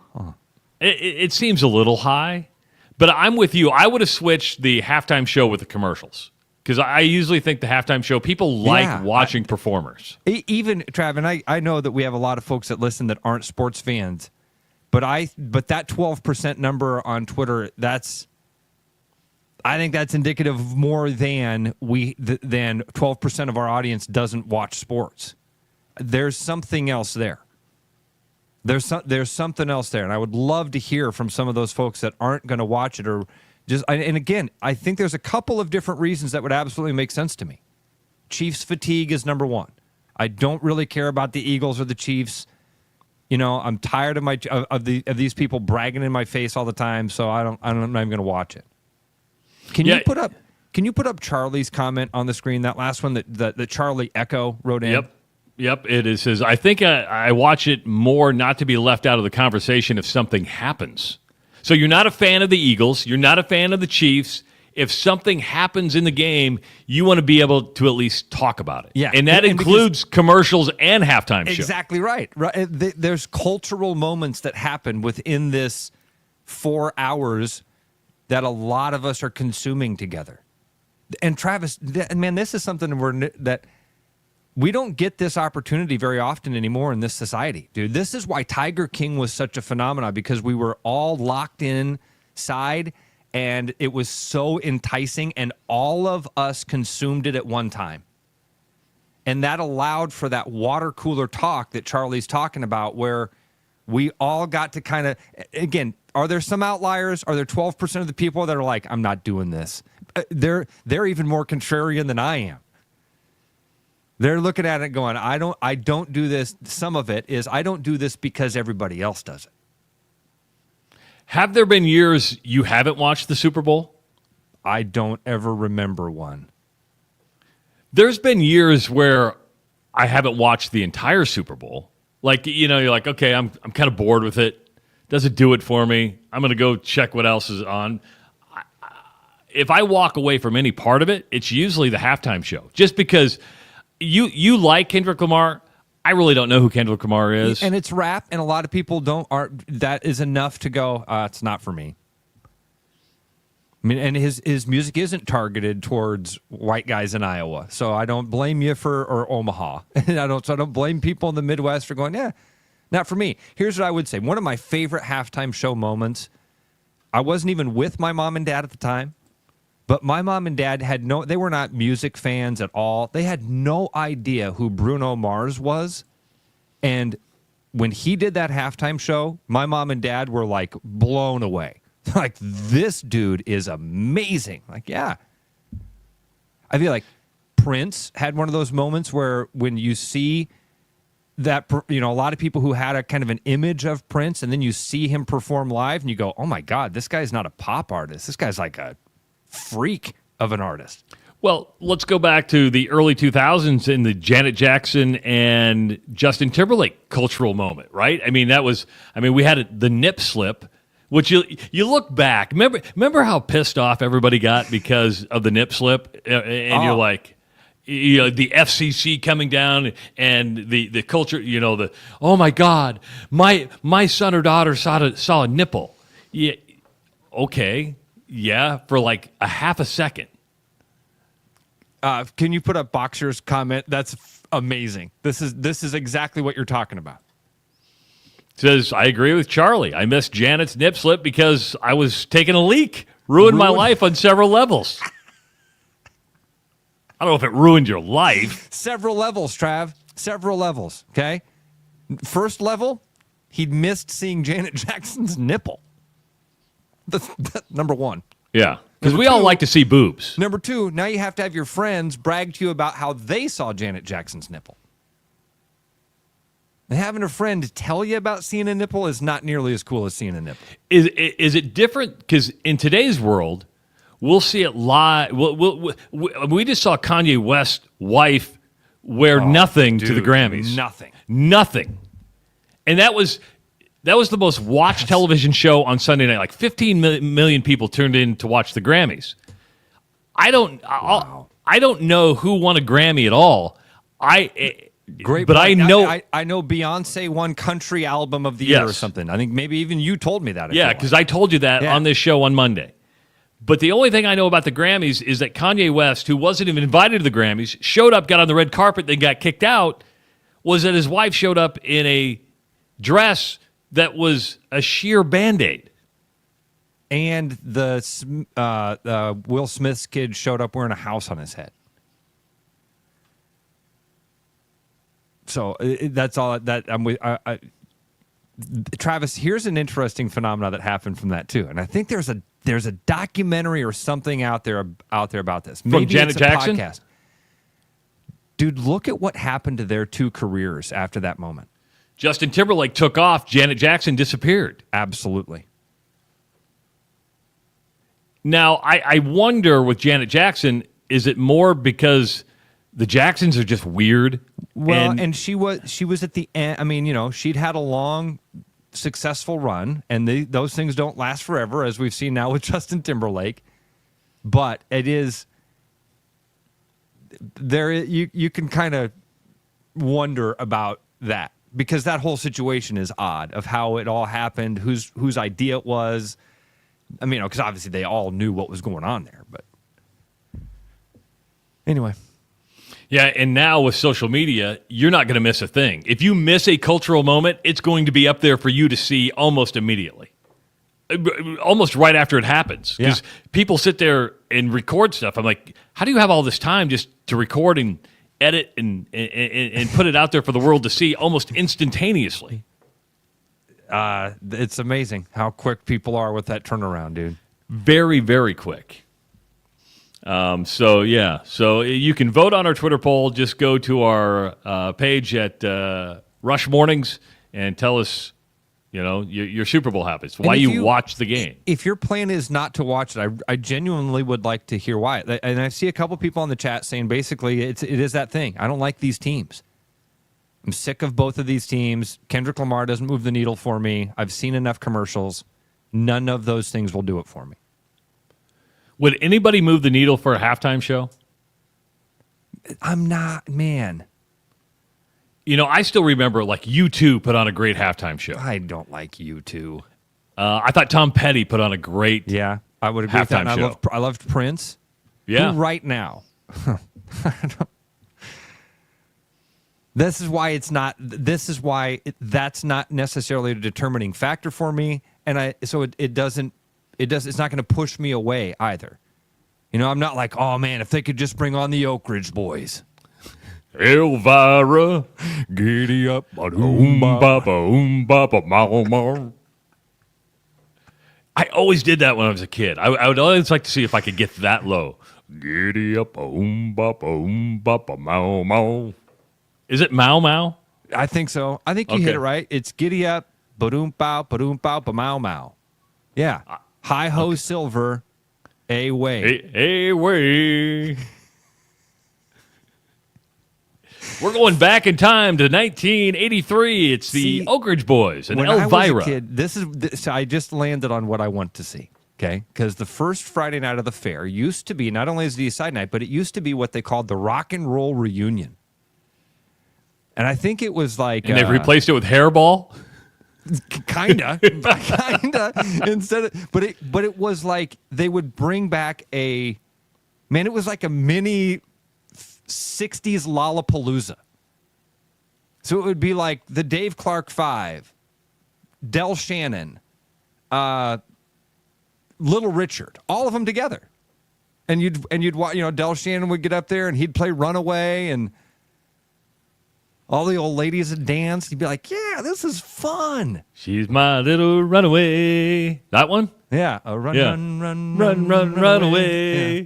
It seems a little high, but I'm with you. I would have switched the halftime show with the commercials. Because I usually think the halftime show, people like watching performers. Even, Trav, and I know that we have a lot of folks that listen that aren't sports fans, but that 12% number on Twitter, I think that's indicative of more than 12% of our audience doesn't watch sports. There's something else there. There's something else there, and I would love to hear from some of those folks that aren't going to watch it or and again, I think there's a couple of different reasons that would absolutely make sense to me. Chiefs fatigue is number one. I don't really care about the Eagles or the Chiefs. I'm tired of these people bragging in my face all the time, so I'm not even going to watch it. Can you put up Charlie's comment on the screen? That last one that Charlie Echo wrote in. Yep. It says, I think I watch it more not to be left out of the conversation if something happens. So you're not a fan of the Eagles. You're not a fan of the Chiefs. If something happens in the game, you want to be able to at least talk about it. Yeah. And that includes commercials and halftime show. Exactly right. There's cultural moments that happen within this 4 hours that a lot of us are consuming together. And Travis, man, this is something that we don't get this opportunity very often anymore in this society, dude. This is why Tiger King was such a phenomenon, because we were all locked inside and it was so enticing and all of us consumed it at one time. And that allowed for that water cooler talk that Charlie's talking about, where we all got to kind of, again, are there some outliers? Are there 12% of the people that are like, I'm not doing this? They're even more contrarian than I am. They're looking at it going, I don't do this. Some of it is, I don't do this because everybody else does it. Have there been years you haven't watched the Super Bowl? I don't ever remember one. There's been years where I haven't watched the entire Super Bowl. Like, you're like, okay, I'm kind of bored with it. Doesn't do it for me. I'm going to go check what else is on. If I walk away from any part of it, it's usually the halftime show. Just because you like Kendrick Lamar, I really don't know who Kendrick Lamar is. And it's rap, and a lot of people that is enough to go, it's not for me. I mean, and his music isn't targeted towards white guys in Iowa, so I don't blame you or Omaha. And I don't blame people in the Midwest for going, yeah, not for me. Here's what I would say. One of my favorite halftime show moments, I wasn't even with my mom and dad at the time, but my mom and dad they were not music fans at all. They had no idea who Bruno Mars was. And when he did that halftime show, my mom and dad were like blown away. Like, this dude is amazing. Like, yeah. I feel like Prince had one of those moments where when you see that, a lot of people who had a kind of an image of Prince, and then you see him perform live and you go, oh my God, this guy's not a pop artist. This guy's like a freak of an artist. Well, let's go back to the early 2000s in the Janet Jackson and Justin Timberlake cultural moment, right? I mean, we had the nip slip. Which you look back, remember how pissed off everybody got because of the nip slip, and you're like, the FCC coming down and the culture, oh my God, my son or daughter saw a nipple, yeah, okay, yeah, for like a half a second. Can you put up Boxer's comment? That's amazing. This is exactly what you're talking about. Says, I agree with Charlie. I missed Janet's nip slip because I was taking a leak. Ruined my life on several levels. I don't know if it ruined your life. Several levels, Trav. Several levels, okay? First level, he missed seeing Janet Jackson's nipple. That's number one. Yeah, because we all like to see boobs. Number two, now you have to have your friends brag to you about how they saw Janet Jackson's nipple. And having a friend tell you about seeing a nipple is not nearly as cool as seeing a nipple. Is it different? Because in today's world, we'll see it live. We just saw Kanye West's wife wear nothing to the Grammys. Nothing. And that was the most watched television show on Sunday night. Like 15 million people tuned in to watch the Grammys. I don't know who won a Grammy at all. Great, but I know Beyonce won Country Album of the Year or something. I think maybe even you told me that. Yeah, because I told you that on this show on Monday. But the only thing I know about the Grammys is that Kanye West, who wasn't even invited to the Grammys, showed up, got on the red carpet, then got kicked out, was that his wife showed up in a dress that was a sheer Band-Aid. And the Will Smith's kid showed up wearing a house on his head. So that's all that I'm with. Travis, here's an interesting phenomenon that happened from that too, and I think there's a documentary or something out there about this. Maybe from Janet Jackson. Podcast. Dude, look at what happened to their two careers after that moment. Justin Timberlake took off. Janet Jackson disappeared. Absolutely. Now I wonder with Janet Jackson, is it more because the Jacksons are just weird? Well, and she was at the end. I mean, she'd had a long, successful run, and those things don't last forever, as we've seen now with Justin Timberlake. But it is there. You can kind of wonder about that because that whole situation is odd of how it all happened, whose idea it was. I mean, because obviously they all knew what was going on there, but anyway. Yeah, and now with social media, you're not going to miss a thing. If you miss a cultural moment, it's going to be up there for you to see almost immediately. Almost right after it happens. Because people sit there and record stuff. I'm like, how do you have all this time just to record and edit and put it out there for the world to see almost instantaneously? It's amazing how quick people are with that turnaround, dude. Very, very quick. So you can vote on our Twitter poll. Just go to our page at Rush Mornings and tell us You know, your Super Bowl habits, why you watch the game. If your plan is not to watch it, I genuinely would like to hear why. And I see a couple people in the chat saying basically it is that thing. I don't like these teams. I'm sick of both of these teams. Kendrick Lamar doesn't move the needle for me. I've seen enough commercials. None of those things will do it for me. Would anybody move the needle for a halftime show? I'm not, man. You know, I still remember, like, U2 put on a great halftime show. I don't like U2. I thought Tom Petty put on a great I would agree with that. halftime show. I loved Prince. Yeah. Who right now. This is why that's not necessarily a determining factor for me. And it's not going to push me away either. You know, I'm not like, oh man, if they could just bring on the Oak Ridge Boys. Elvira, giddy up, I always did that when I was a kid. I would always like to see if I could get that low. Giddy up, mau. Is it Mau Mau? I think so. I think you hit it right. It's giddy up, ba-doom bow, ba-mau mau. Yeah. Hi ho silver, away. Away. We're going back in time to 1983. It's the Oak Ridge Boys and Elvira. When I was a kid, I just landed on what I want to see. Okay, because the first Friday night of the fair used to be not only as the East Side night, but it used to be what they called the Rock and Roll Reunion. And I think it was like, and they've replaced it with Hairball. Kinda. But it was like they would bring back it was like a mini 60s Lollapalooza. So it would be like the Dave Clark Five, Del Shannon, Little Richard, all of them together. And you'd watch, Del Shannon would get up there and he'd play Runaway and all the old ladies would dance. You'd be like, yeah, this is fun. She's my little runaway. That one? Yeah. Run away. Yeah.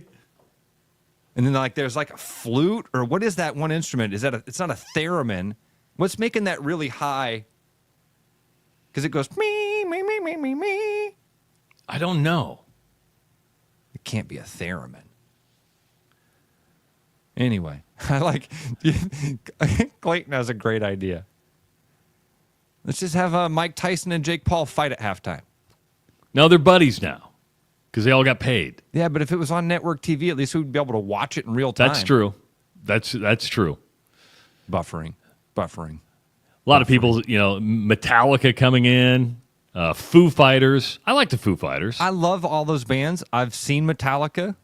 And then there's like a flute, or what is that one instrument? It's not a theremin. What's making that really high? Because it goes me. I don't know. It can't be a theremin. Anyway, Clayton has a great idea. Let's just have Mike Tyson and Jake Paul fight at halftime. No, they're buddies now because they all got paid. Yeah, but if it was on network TV, at least we'd be able to watch it in real time. That's true. That's true. Buffering. A lot of people, Metallica coming in, Foo Fighters. I like the Foo Fighters. I love all those bands. I've seen Metallica.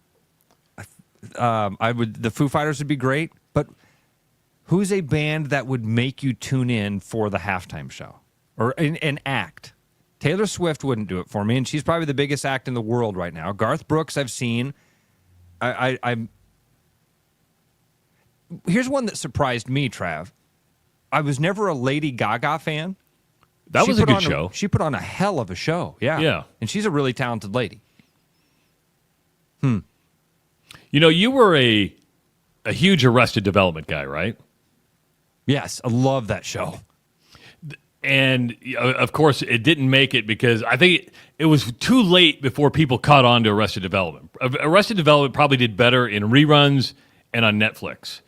The Foo Fighters would be great, but who's a band that would make you tune in for the halftime show or an act? Taylor Swift wouldn't do it for me, and she's probably the biggest act in the world right now. Garth Brooks, I've seen. Here's one that surprised me, Trav. I was never a Lady Gaga fan. That was a good show. She put on a hell of a show. Yeah. And she's a really talented lady. You were a huge Arrested Development guy, right? Yes, I love that show. And, of course, it didn't make it because I think it was too late before people caught on to Arrested Development. Arrested Development probably did better in reruns and on Netflix.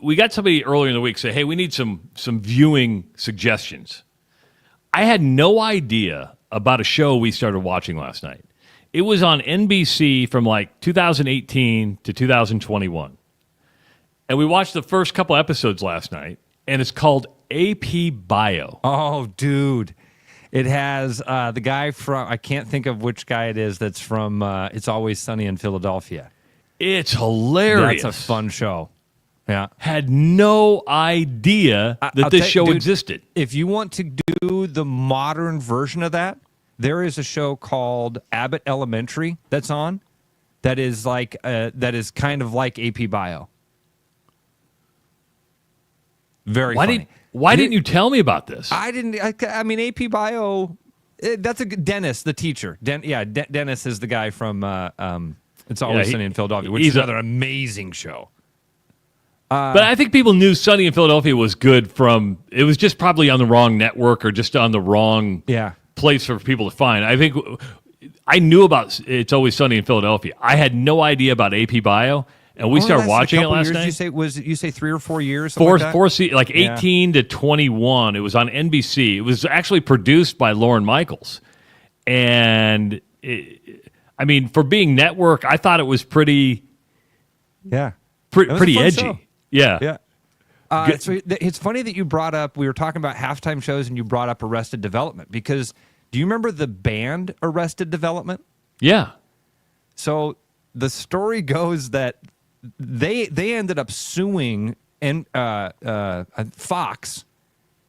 We got somebody earlier in the week say, hey, we need some viewing suggestions. I had no idea about a show we started watching last night. It was on NBC from 2018 to 2021. And we watched the first couple episodes last night, and it's called AP Bio. Oh, dude. It has the guy from, I can't think of which guy it is that's from It's Always Sunny in Philadelphia. It's hilarious. That's a fun show. Yeah. Had no idea that this show existed. If you want to do the modern version of that, there is a show called Abbott Elementary that's on that is kind of like AP Bio. Very funny. Why didn't you tell me about this? I didn't. I mean, AP Bio. That's a good Dennis, the teacher. Dennis is the guy from It's Always Sunny in Philadelphia, which is another amazing show. But I think people knew Sunny in Philadelphia was good it was just probably on the wrong network or just on the wrong place for people to find. I think I knew about It's Always Sunny in Philadelphia. I had no idea about AP Bio, and we started watching it last night. You say 3 or 4 years? Like 18 to 21. It was on NBC. It was actually produced by Lorne Michaels. And, for being network, I thought it was pretty... Yeah. Pretty edgy. Show. Yeah. So it's funny that you brought up, we were talking about halftime shows and you brought up Arrested Development because do you remember the band Arrested Development? Yeah. So the story goes that they ended up suing Fox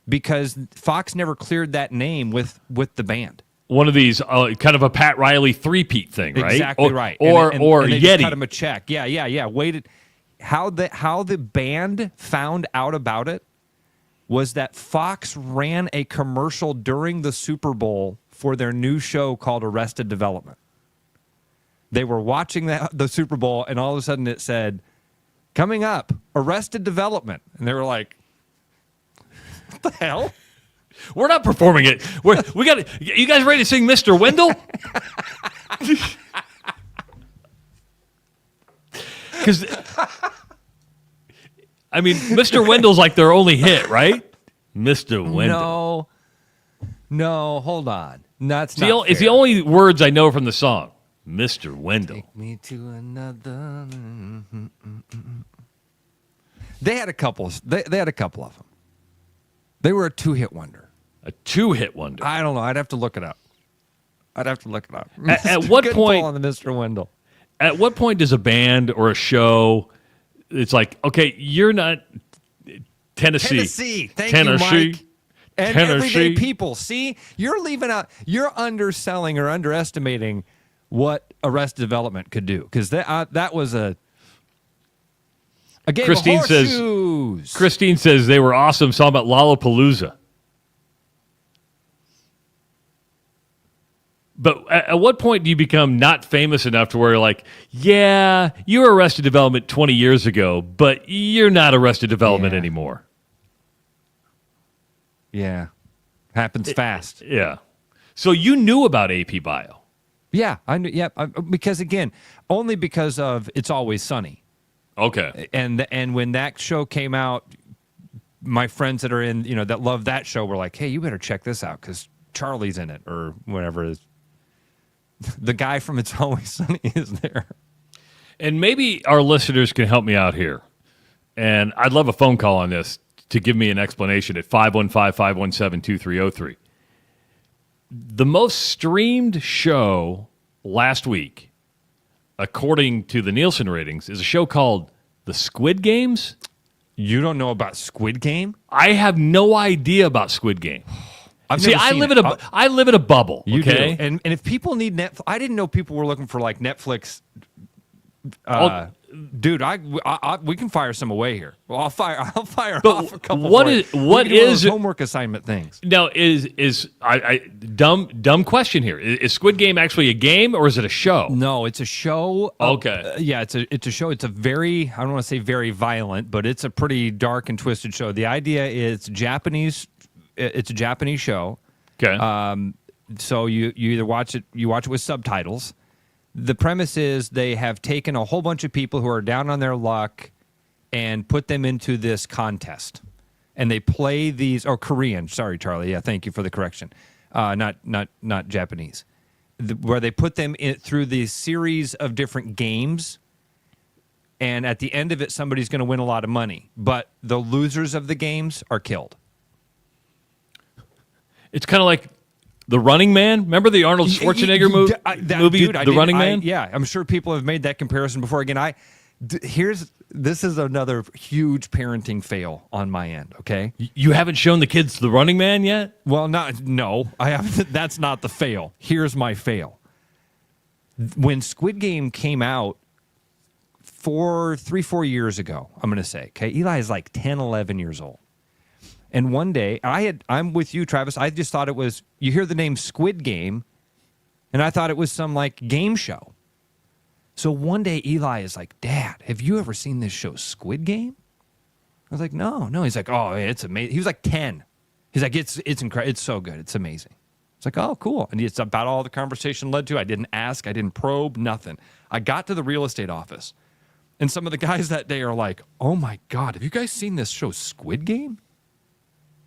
because Fox never cleared that name with the band. One of these kind of a Pat Riley three-peat thing, right? Exactly right. Or and they Yeti. just cut him a check. Yeah. Waited. How the band found out about it was that Fox ran a commercial during the Super Bowl for their new show called Arrested Development. They were watching the Super Bowl, and all of a sudden it said, "Coming up, Arrested Development," and they were like, "What the hell? We're not performing it. We got. You guys ready to sing Mr. Wendell?" Because, Mr. Wendell's like their only hit, right? Mr. Wendell. No, hold on. It's the only words I know from the song. Mr. Wendell. Take me to another. They had a couple. They had a couple of them. They were a two-hit wonder. A two-hit wonder. I don't know. I'd have to look it up. At what point on the Mr. Wendell? At what point does a band or a show? It's like, okay, you're not Tennessee. Thank you, Mike. And everyday people. See, you're underselling or underestimating what Arrested Development could do because that was a game of horseshoes. Christine says they were awesome. Song about Lollapalooza. But at what point do you become not famous enough to where you're like, yeah, you were Arrested Development 20 years ago, but you're not Arrested Development anymore? Yeah. Happens fast. Yeah. So you knew about AP Bio. Yeah, I knew. Yeah, because again, only because of It's Always Sunny. Okay. And when that show came out, my friends that are in, that love that show were like, hey, you better check this out because Charlie's in it or whatever it is. The guy from It's Always Sunny is there. And maybe our listeners can help me out here. And I'd love a phone call on this to give me an explanation at 515-517-2303. The most streamed show last week, according to the Nielsen ratings, is a show called The Squid Games. You don't know about Squid Game? I have no idea about Squid Game. I live in a bubble. You okay? do. And if people need Netflix, I didn't know people were looking for like Netflix. Dude, we can fire some away here. Well, I'll fire off a couple. What is homework assignment things? Now dumb question here. Is Squid Game actually a game or is it a show? No, it's a show. Okay. Yeah, it's a show. It's a very, I don't want to say very violent, but it's a pretty dark and twisted show. The idea is Japanese. It's a Japanese show. Okay. So you either watch it with subtitles. The premise is they have taken a whole bunch of people who are down on their luck and put them into this contest. And they play these, or Korean, sorry, Charlie. Yeah, thank you for the correction. Not Japanese. Where they put them through these series of different games. And at the end of it, somebody's going to win a lot of money. But the losers of the games are killed. It's kind of like The Running Man. Remember the Arnold Schwarzenegger movie, dude, The Running Man? Yeah, I'm sure people have made that comparison before. Again, this is another huge parenting fail on my end, okay? You haven't shown the kids The Running Man yet? Well, no, I haven't. That's not the fail. Here's my fail. When Squid Game came out 4 years ago, I'm going to say, okay, Eli is like 10, 11 years old. And one day, I'm with you, Travis. I just thought it was, you hear the name Squid Game, and I thought it was some like game show. So one day Eli is like, Dad, have you ever seen this show Squid Game? was like, no. He's like, oh, it's amazing. He was like 10. He's like, it's incredible. It's so good. It's amazing. It's like, oh, cool. And it's about all the conversation led to. I didn't ask. I didn't probe. Nothing. I got to the real estate office, and some of the guys that day are like, oh, my God, have you guys seen this show Squid Game?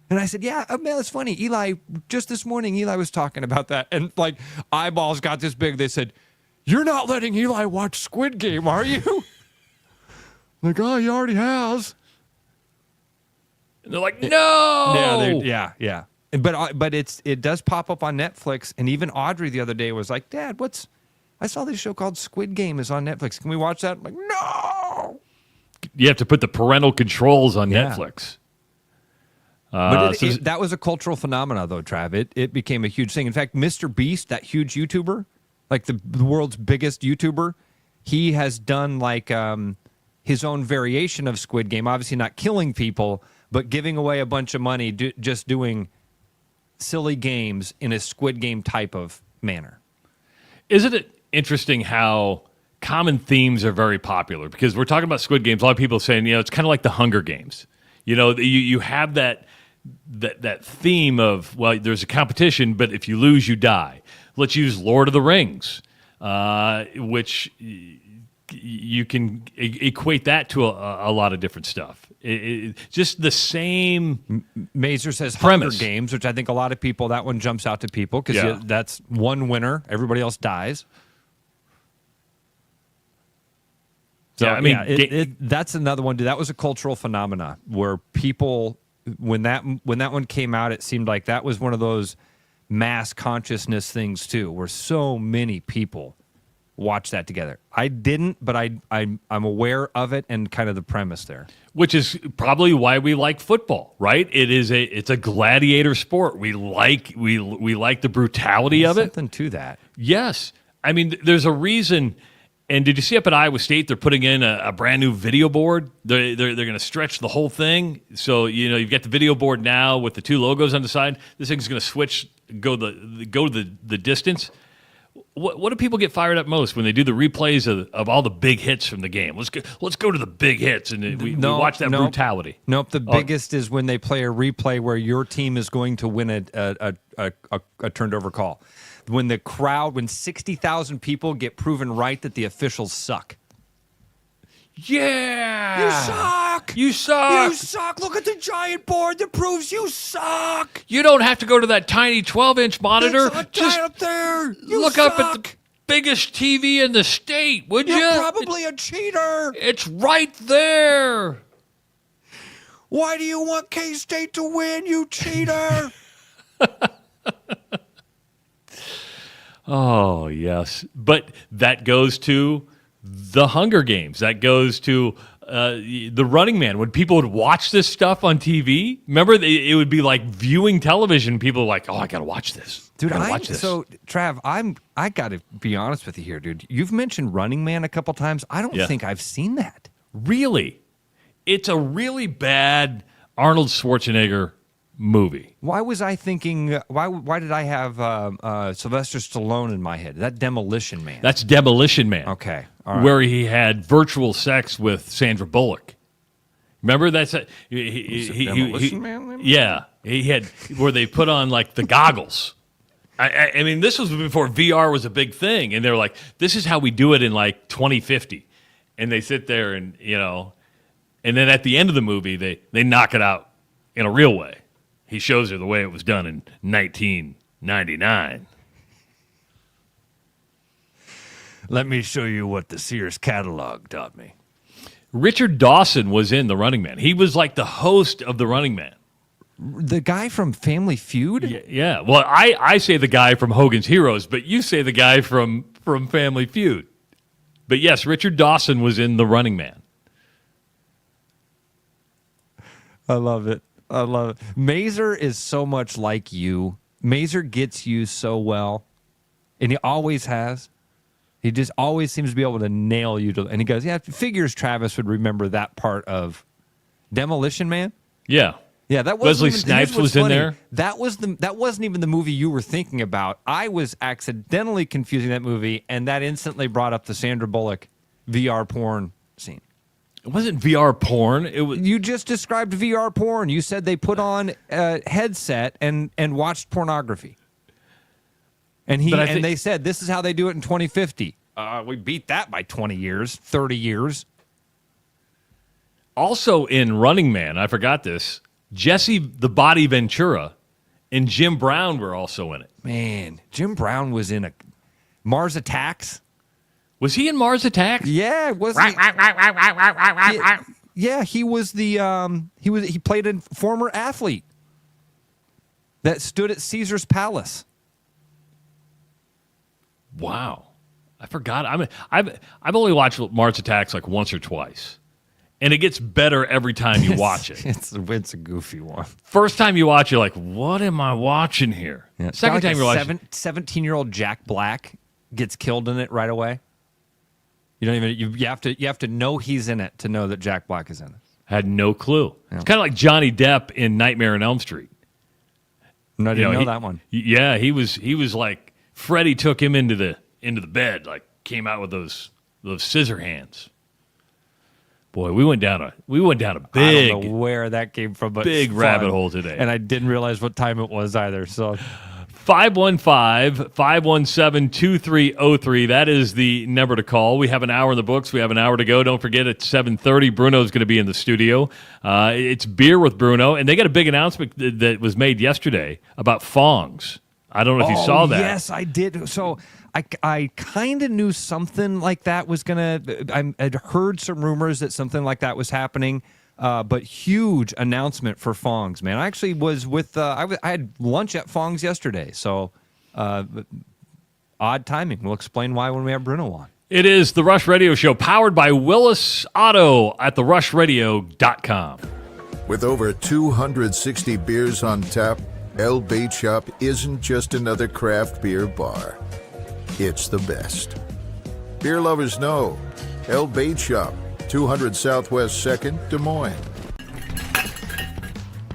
And I said, yeah, man, that's funny. Eli, just this morning, Eli was talking about that. And, like, eyeballs got this big. They said, you're not letting Eli watch Squid Game, are you? Like, oh, he already has. And they're like, no! Yeah. But it does pop up on Netflix. And even Audrey the other day was like, Dad, I saw this show called Squid Game is on Netflix. Can we watch that? I'm like, no! You have to put the parental controls on Netflix. But that was a cultural phenomenon, though, Trav. It became a huge thing. In fact, Mr. Beast, that huge YouTuber, like the world's biggest YouTuber, he has done like his own variation of Squid Game. Obviously not killing people, but giving away a bunch of money, just doing silly games in a Squid Game type of manner. Isn't it interesting how common themes are very popular? Because we're talking about Squid Games. A lot of people are saying, it's kind of like the Hunger Games. You have that theme of, well, there's a competition, but if you lose, you die. Let's use Lord of the Rings, which you can equate that to a lot of different stuff. Just the same Mazer says premise. Hunger Games, which I think a lot of people, that one jumps out to people because that's one winner. Everybody else dies. So, that's another one. That was a cultural phenomena where people, when that one came out, it seemed like that was one of those mass consciousness things too, where so many people watch that together. I didn't, but I'm aware of it and kind of the premise there. Which is probably why we like football, right? It's a gladiator sport. We like the brutality of it. Something to that. Yes, I mean, there's a reason. And did you see up at Iowa State, they're putting in a brand new video board? They're going to stretch the whole thing. So, you've got the video board now with the two logos on the side. This thing's going to switch, go the distance. What do people get fired up most when they do the replays of all the big hits from the game? Let's go to the big hits, and we watch that brutality. Nope, the biggest is when they play a replay where your team is going to win a turned over call. When the crowd, when 60,000 people get proven right that the officials suck. Yeah! You suck! You suck! You suck! Look at the giant board that proves you suck! You don't have to go to that tiny 12-inch monitor. Just up there! You look suck. up at the biggest TV in the state, would you? You're probably a cheater! It's right there! Why do you want K-State to win, you cheater? Oh, yes. But that goes to the Hunger Games. That goes to the Running Man. When people would watch this stuff on TV, remember, it would be like viewing television. People were like, oh, I got to watch this. Dude, watch this. So, Trav, I got to be honest with you here, dude. You've mentioned Running Man a couple times. I don't think I've seen that. Really? It's a really bad Arnold Schwarzenegger movie. Why was I thinking? Why did I have Sylvester Stallone in my head? That Demolition Man. That's Demolition Man. Okay, all right. Where he had virtual sex with Sandra Bullock. Remember Demolition Man? Yeah, he had where they put on like the goggles. I mean, this was before VR was a big thing, and they're like, "This is how we do it in like 2050," and they sit there and and then at the end of the movie they knock it out in a real way. He shows her the way it was done in 1999. Let me show you what the Sears catalog taught me. Richard Dawson was in The Running Man. He was like the host of The Running Man. The guy from Family Feud? Yeah. Well, I say the guy from Hogan's Heroes, but you say the guy from Family Feud. But yes, Richard Dawson was in The Running Man. I love it. Mazer is so much like you. Mazer gets you so well, and he always has. He just always seems to be able to nail you. And he goes, yeah, figures Travis would remember that part of Demolition Man. Yeah. Yeah, that Wesley Snipes was in there. That wasn't even the movie you were thinking about. I was accidentally confusing that movie, and that instantly brought up the Sandra Bullock VR porn scene. It wasn't VR porn. It was. You just described VR porn. You said they put on a headset and watched pornography. And they said this is how they do it in 2050. We beat that by 20 years, 30 years. Also in Running Man, I forgot this. Jesse the Body Ventura and Jim Brown were also in it. Man, Jim Brown was in a Mars Attacks. Was he in Mars Attacks? Yeah, was he? Yeah, he was the he played a former athlete that stood at Caesar's Palace. Wow, I forgot. I've only watched Mars Attacks like once or twice, and it gets better every time you watch it. It's a goofy one. First time you watch, you're like, "What am I watching here?" Yeah. Second time you're watching, 17-year-old Jack Black gets killed in it right away. You don't even you have to know he's in it to know that Jack Black is in it. Had no clue. Yeah. It's kind of like Johnny Depp in Nightmare on Elm Street. No, I didn't know that one. Yeah, he was like Freddy took him into the bed, like came out with those scissor hands. Boy, we went down a big, I don't know where that came from, but big fun. rabbit hole today. And I didn't realize what time it was either. So 515-517-2303. That is the number to call. We have an hour in the books. We have an hour to go. Don't forget, at 7:30, Bruno's going to be in the studio. It's Beer with Bruno, and they got a big announcement that was made yesterday about Fongs. I don't know if you saw that. Yes, I did. So I kind of knew something like that was going to – I'd heard some rumors that something like that was happening, but huge announcement for Fong's, man. I actually was with I had lunch at Fong's yesterday, so odd timing. We'll explain why when we have Bruno on. It is the Rush Radio Show, powered by Willis Auto at therushradio.com. With over 260 beers on tap, El Bait Shop isn't just another craft beer bar. It's the best. Beer lovers know. El Bait Shop, 200 Southwest 2nd, Des Moines.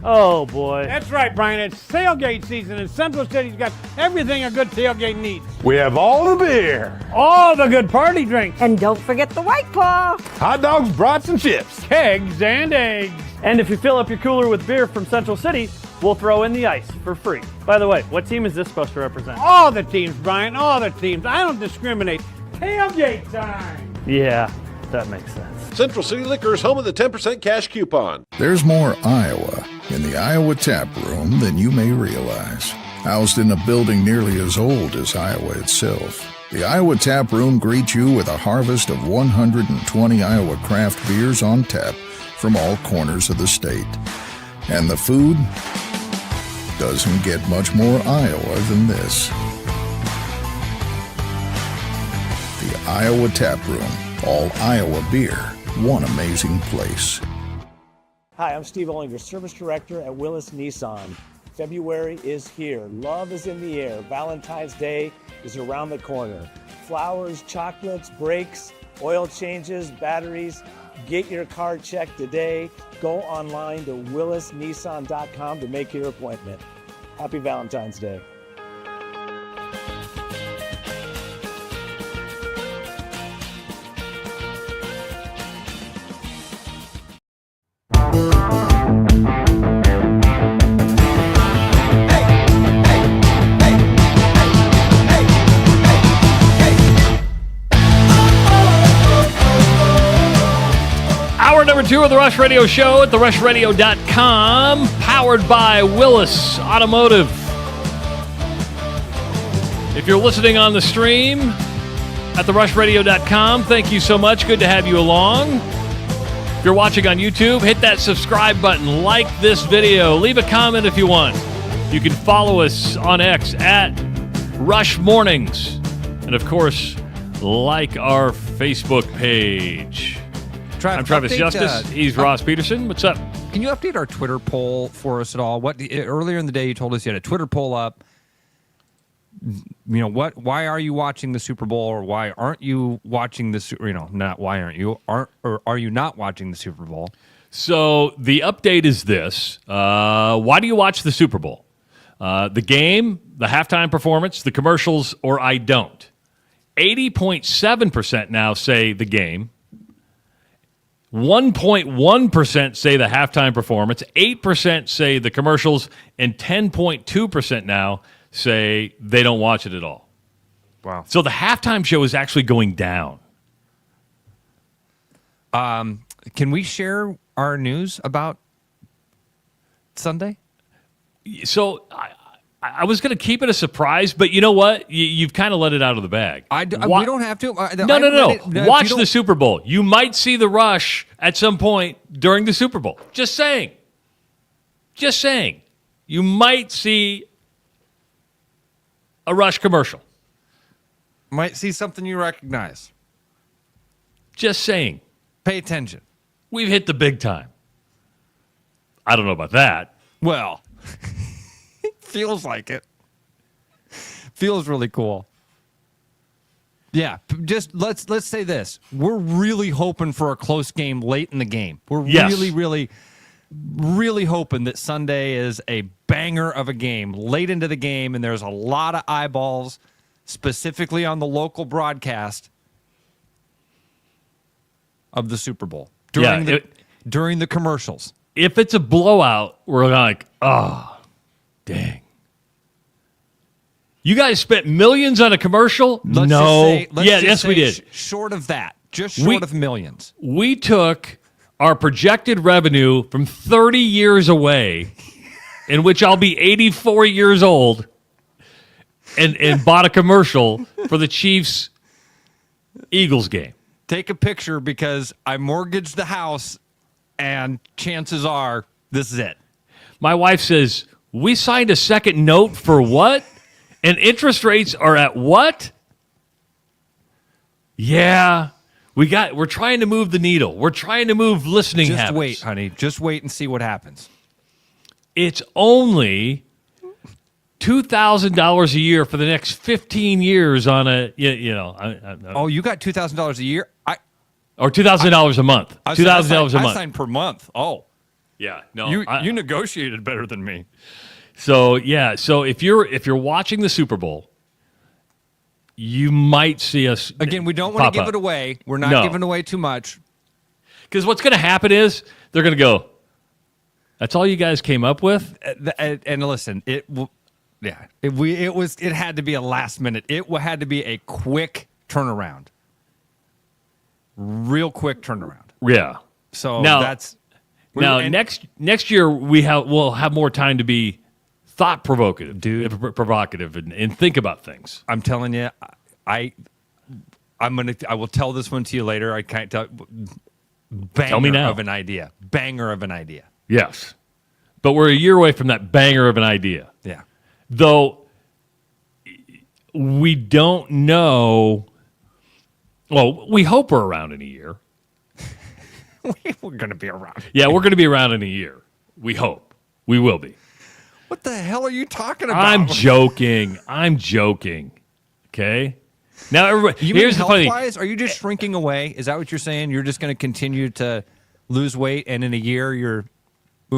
Oh, boy. That's right, Brian. It's tailgate season, and Central City's got everything a good tailgate needs. We have all the beer, All the good party drinks, And don't forget the White Claw. hot dogs, brats, and chips. kegs, and eggs. And if you fill up your cooler with beer from Central City, we'll throw in the ice for free. By the way, what team is this supposed to represent? All the teams, Brian, all the teams. I don't discriminate. Tailgate time. Yeah, that makes sense. Central City Liquors, home of the 10% cash coupon. There's more Iowa in the Iowa Tap Room than you may realize. Housed in a building nearly as old as Iowa itself, the Iowa Tap Room greets you with a harvest of 120 Iowa craft beers on tap from all corners of the state. And the food doesn't get much more Iowa than this. The Iowa Tap Room, all Iowa beer, one amazing place. Hi, I'm Steve Ollinger, Service Director at Willis Nissan. February is here. Love is in the air. Valentine's Day is around the corner. Flowers, chocolates, brakes, oil changes, batteries. Get your car checked today. Go online to willisnissan.com to make your appointment. Happy Valentine's Day. Hour number 2 of the Rush Radio Show at therushradio.com, powered by Willis Automotive. If you're listening on the stream at therushradio.com, thank you so much. Good to have you along. If you're watching on YouTube, hit that subscribe button, like this video, leave a comment if you want. You can follow us on X at Rush Mornings. And of course, like our Facebook page. I'm Travis Justice. He's Ross Peterson. What's up? Can you update our Twitter poll for us at all? Earlier in the day, you told us you had a Twitter poll up. Why are you watching the Super Bowl, or why aren't you watching the not why aren't you, or are you not watching the Super Bowl? So the update is this: why do you watch the Super Bowl? The game, the halftime performance, the commercials, or I don't. 80.7% now say the game. 1.1% say the halftime performance, 8% say the commercials, and 10.2% now say they don't watch it at all. Wow. So the halftime show is actually going down. Can we share our news about Sunday? So I was going to keep it a surprise, but you know what? You've kind of let it out of the bag. We don't have to. No. Watch the Super Bowl. You might see the Rush at some point during the Super Bowl. Just saying. Just saying. You might see a Rush commercial. Might see something you recognize. Just saying. Pay attention. We've hit the big time. I don't know about that. Well, feels like it. Feels really cool. Yeah, just let's say this. We're really hoping for a close game late in the game. We're really hoping that Sunday is a banger of a game late into the game, and there's a lot of eyeballs, specifically on the local broadcast of the Super Bowl during the commercials. If it's a blowout, we're like, oh, dang. You guys spent millions on a commercial? Yes, we did. Short of that. Just short of millions. We took our projected revenue from 30 years away, in which I'll be 84 years old, and bought a commercial for the Chiefs-Eagles game. Take a picture because I mortgaged the house, and chances are this is it. My wife says, we signed a second note for what? And interest rates are at what? Yeah, we're trying to move the needle. We're trying to move listening habits. Just wait, honey. Just wait and see what happens. It's only $2,000 a year for the next 15 years on a, Oh, you got $2,000 a year? Or $2,000 a month. $2,000 a month. I signed per month. Oh. Yeah, no. You negotiated better than me. So if you're watching the Super Bowl, you might see us. Again, we don't want to give it away. We're not giving away too much. Because what's going to happen is they're going to go, that's all you guys came up with? And listen, it had to be a last minute. It had to be a quick turnaround. Real quick turnaround. Yeah. So next year we'll have more time to be thought provocative, provocative, and think about things. I'm telling you, I will tell this one to you later. I can't tell. Tell me now. Of an idea. Banger of an idea. Yes, but we're a year away from that banger of an idea. Yeah. Though we don't know. Well, we hope we're around in a year. We're going to be around. Yeah, we're going to be around in a year. We hope. We will be. What the hell are you talking about? I'm joking. Okay? Now, everybody, here's the funny thing. Are you just shrinking away? Is that what you're saying? You're just going to continue to lose weight, and in a year, we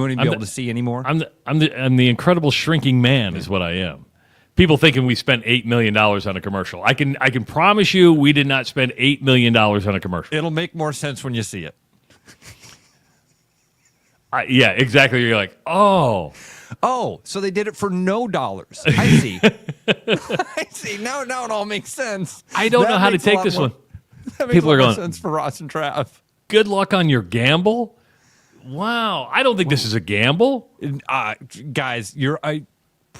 won't even be able to see anymore? I'm the incredible shrinking man is what I am. People thinking we spent $8 million on a commercial. I can promise you we did not spend $8 million on a commercial. It'll make more sense when you see it. Yeah, exactly. You're like, oh, so they did it for no dollars. I see. I see. Now it all makes sense. I don't know how to take this one. That makes People are going sense for Ross and Trav. Good luck on your gamble. Wow, I don't think this is a gamble, guys.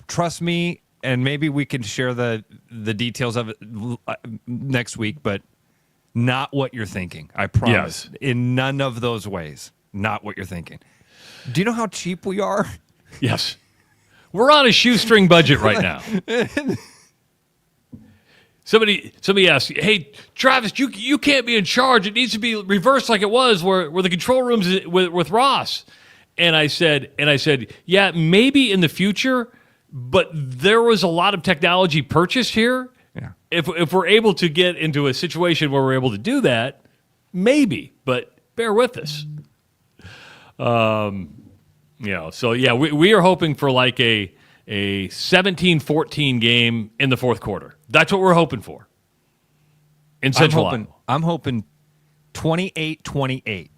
Trust me, and maybe we can share the details of it next week. But not what you're thinking. I promise. Yes. In none of those ways. Not what you're thinking. Do you know how cheap we are? Yes. We're on a shoestring budget right now. Somebody asked, hey, Travis, you can't be in charge. It needs to be reversed like it was where the control room's with Ross. And I said, yeah, maybe in the future, but there was a lot of technology purchased here. Yeah. If we're able to get into a situation where we're able to do that, maybe, but bear with us. So yeah, we are hoping for like a 17-14 game in the fourth quarter. That's what we're hoping for. In Central Iowa. I'm hoping 28-28.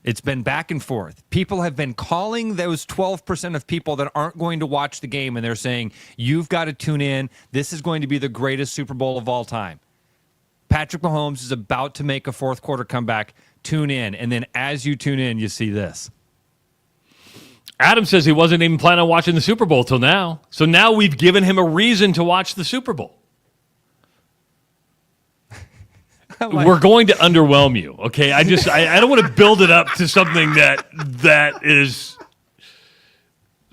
It's been back and forth. People have been calling those 12% of people that aren't going to watch the game, and they're saying, you've got to tune in. This is going to be the greatest Super Bowl of all time. Patrick Mahomes is about to make a fourth quarter comeback. Tune in. And then as you tune in, you see this. Adam says he wasn't even planning on watching the Super Bowl till now. So now we've given him a reason to watch the Super Bowl. We're going to underwhelm you, okay? I don't want to build it up to something that is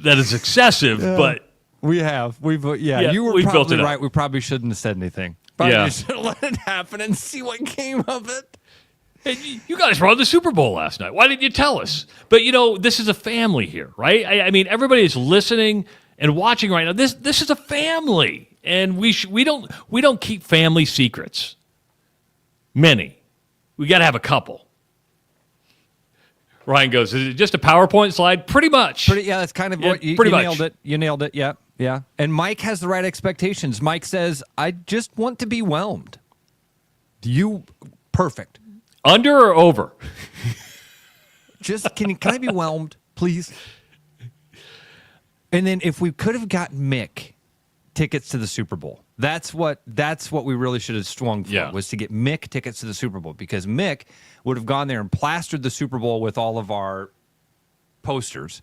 excessive, but we have. You were probably right. We probably shouldn't have said anything. Probably should have let it happen and see what came of it. Hey, you guys were on the Super Bowl last night. Why didn't you tell us? But this is a family here, right? I mean, everybody is listening and watching right now. This is a family, and we don't keep family secrets. Many. We got to have a couple. Ryan goes, is it just a PowerPoint slide? Pretty much. That's kind of what you nailed it. You nailed it. Yeah. And Mike has the right expectations. Mike says, I just want to be whelmed. Perfect. Under or over? Can I be whelmed, please? And then if we could have gotten Mick tickets to the Super Bowl. That's what we really should have swung for, was to get Mick tickets to the Super Bowl, because Mick would have gone there and plastered the Super Bowl with all of our posters.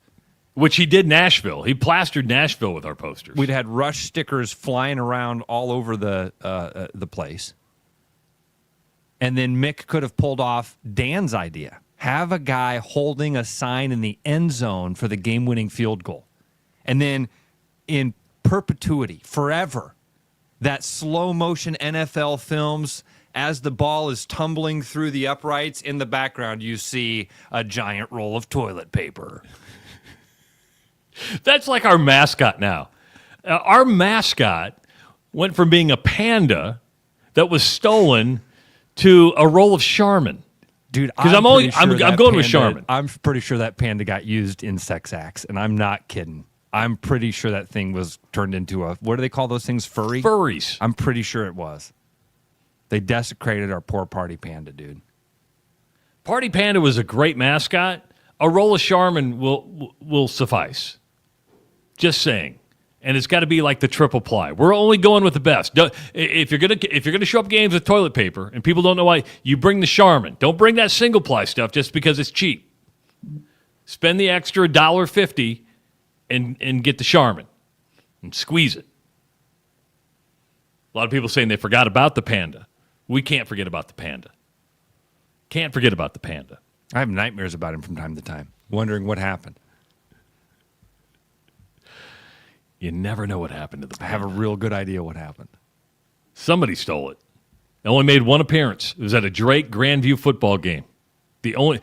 Which he did Nashville. He plastered Nashville with our posters. We'd had Rush stickers flying around all over the place. And then Mick could have pulled off Dan's idea. Have a guy holding a sign in the end zone for the game-winning field goal. And then in perpetuity, forever, that slow-motion NFL films, as the ball is tumbling through the uprights, in the background you see a giant roll of toilet paper. That's like our mascot now. Our mascot went from being a panda that was stolen to a roll of Charmin. Dude, because I'm going with Charmin. I'm pretty sure that panda got used in sex acts, and I'm not kidding. I'm pretty sure that thing was turned into a, what do they call those things? Furries. I'm pretty sure it was. They desecrated our poor Party Panda, dude. Party Panda was a great mascot. A roll of Charmin will suffice. Just saying. And it's got to be like the triple ply. We're only going with the best. If you're gonna show up games with toilet paper and people don't know why, you bring the Charmin. Don't bring that single ply stuff just because it's cheap. Spend the extra $1.50 and get the Charmin and squeeze it. A lot of people saying they forgot about the panda. We can't forget about the panda. Can't forget about the panda. I have nightmares about him from time to time, wondering what happened. You never know what happened to the panda. I have a real good idea what happened. Somebody stole it. It only made one appearance. It was at a Drake Grandview football game. What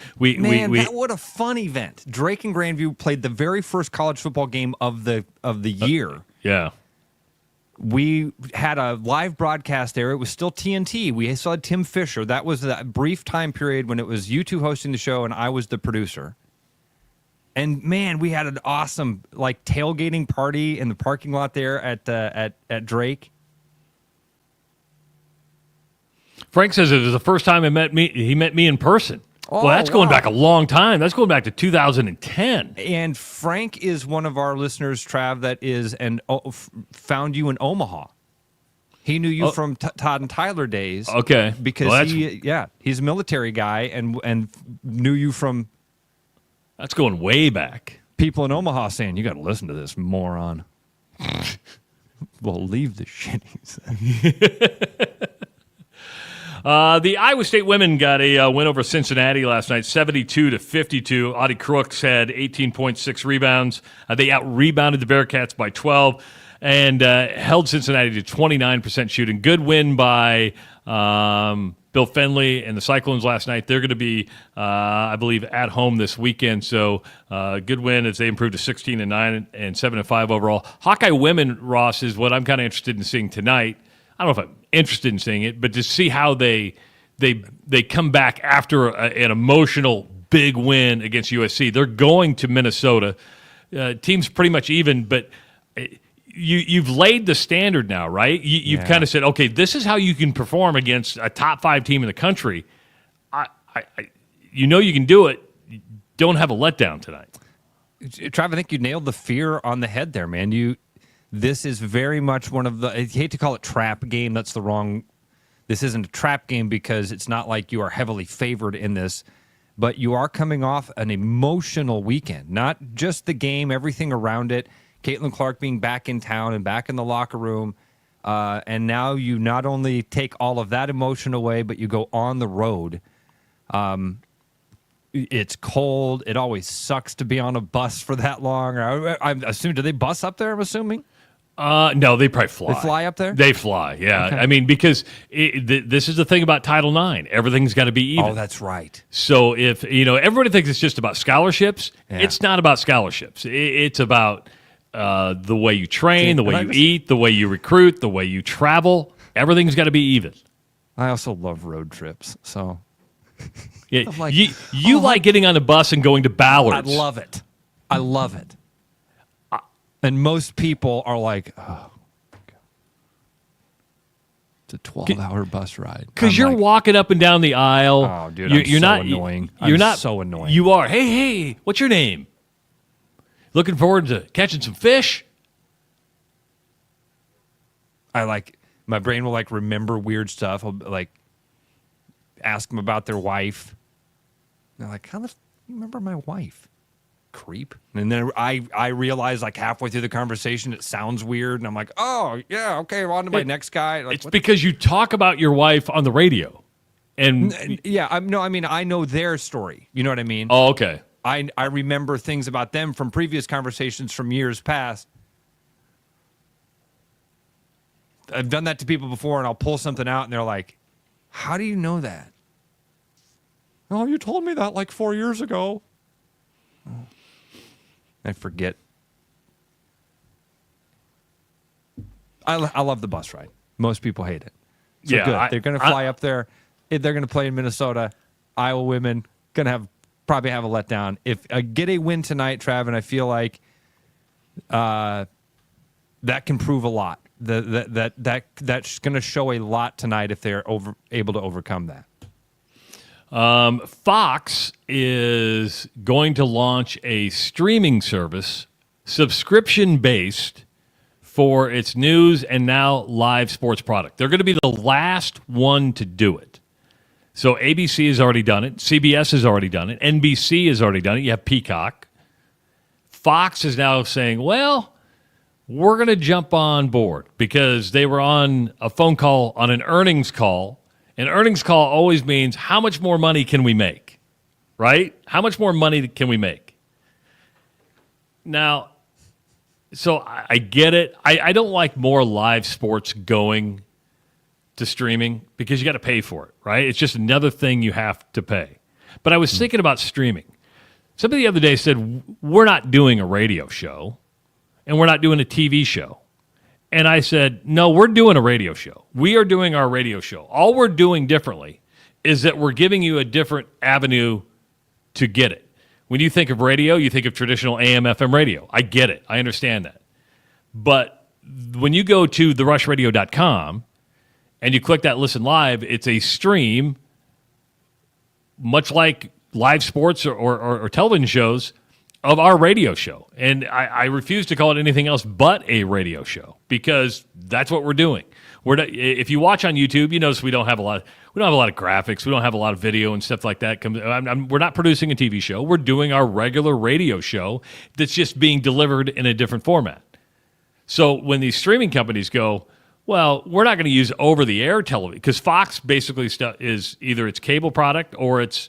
a fun event. Drake and Grandview played the very first college football game of the year. Yeah. We had a live broadcast there. It was still TNT. We saw Tim Fisher. That was that brief time period when it was you two hosting the show and I was the producer. And man, we had an awesome tailgating party in the parking lot there at Drake. Frank says it was the first time he met me in person. Well, that's going back a long time. That's going back to 2010. And Frank is one of our listeners, Trav, that is found you in Omaha. He knew you from Todd and Tyler days. Okay. Because he's a military guy and knew you from... That's going way back. People in Omaha saying, you got to listen to this moron. Well, leave the shit, he said. The Iowa State women got a win over Cincinnati last night, 72-52. Audie Crooks had 18.6 rebounds. They out-rebounded the Bearcats by 12 and held Cincinnati to 29% shooting. Good win by Bill Fenley and the Cyclones last night. They're going to be, I believe, at home this weekend. So good win as they improved to 16-9 and 7-5 overall. Hawkeye women, Ross, is what I'm kind of interested in seeing tonight. I don't know if I'm interested in seeing it, but to see how they come back after an emotional big win against USC. They're going to Minnesota. Team's pretty much even, but you've laid the standard now, right? You've kind of said, okay, this is how you can perform against a top 5 team in the country. you know you can do it. Don't have a letdown tonight. Trav, I think you nailed the fear on the head there, man. This is very much one of the, I hate to call it trap game. That's the wrong, this isn't a trap game because it's not like you are heavily favored in this, but you are coming off an emotional weekend, not just the game, everything around it. Caitlin Clark being back in town and back in the locker room. And now you not only take all of that emotion away, but you go on the road. It's cold. It always sucks to be on a bus for that long. I'm assuming, do they bus up there, I'm assuming? No, they probably fly. They fly up there? They fly, yeah. Okay. I mean, because this is the thing about Title IX. Everything's got to be even. Oh, that's right. So if, everybody thinks it's just about scholarships. Yeah. It's not about scholarships. It's about the way you train, the way you eat, the way you recruit, the way you travel. Everything's got to be even. I also love road trips, so... Yeah, like, you like getting on a bus and going to Ballard's. I love it. I love it. And most people are like, oh, it's a 12-hour bus ride. Because you're walking up and down the aisle. Oh, dude, you're so annoying. You're not so annoying. You are. Hey, what's your name? Looking forward to catching some fish? My brain will remember weird stuff. I'll ask them about their wife. They're like, how the f you remember my wife? Creep. And then I realize halfway through the conversation it sounds weird, and I'm like, oh yeah, okay, on to my next guy. It's because you talk about your wife on the radio. And yeah, I know their story. You know what I mean? Oh, okay. I remember things about them from previous conversations from years past. I've done that to people before, and I'll pull something out, and they're like, how do you know that? Oh, you told me that 4 years ago. I forget. I love the bus ride. Most people hate it. So yeah, good. They're going to fly up there. They're going to play in Minnesota. Iowa women going to probably have a letdown. If I get a win tonight, Trav, and I feel like that can prove a lot. That's going to show a lot tonight if they're able to overcome that. Fox is going to launch a streaming service, subscription-based, for its news and now live sports product. They're going to be the last one to do it. So ABC has already done it. CBS has already done it. NBC has already done it. You have Peacock. Fox is now saying, well, we're going to jump on board because they were on a phone call, on an earnings call. An earnings call always means how much more money can we make, right? How much more money can we make? Now, so I get it. I don't like more live sports going to streaming because you got to pay for it, right? It's just another thing you have to pay. But I was thinking about streaming. Somebody the other day said, we're not doing a radio show and we're not doing a TV show. And I said, no, we're doing a radio show. We are doing our radio show. All we're doing differently is that we're giving you a different avenue to get it. When you think of radio, you think of traditional AM, FM radio. I get it. I understand that. But when you go to therushradio.com and you click that listen live, it's a stream, much like live sports or television shows, of our radio show. And I refuse to call it anything else but a radio show because that's what we're doing. If you watch on YouTube, you notice we don't have a lot of graphics. We don't have a lot of video and stuff like that. We're not producing a TV show. We're doing our regular radio show that's just being delivered in a different format. So when these streaming companies go, well, we're not going to use over-the-air television because Fox basically is either its cable product or its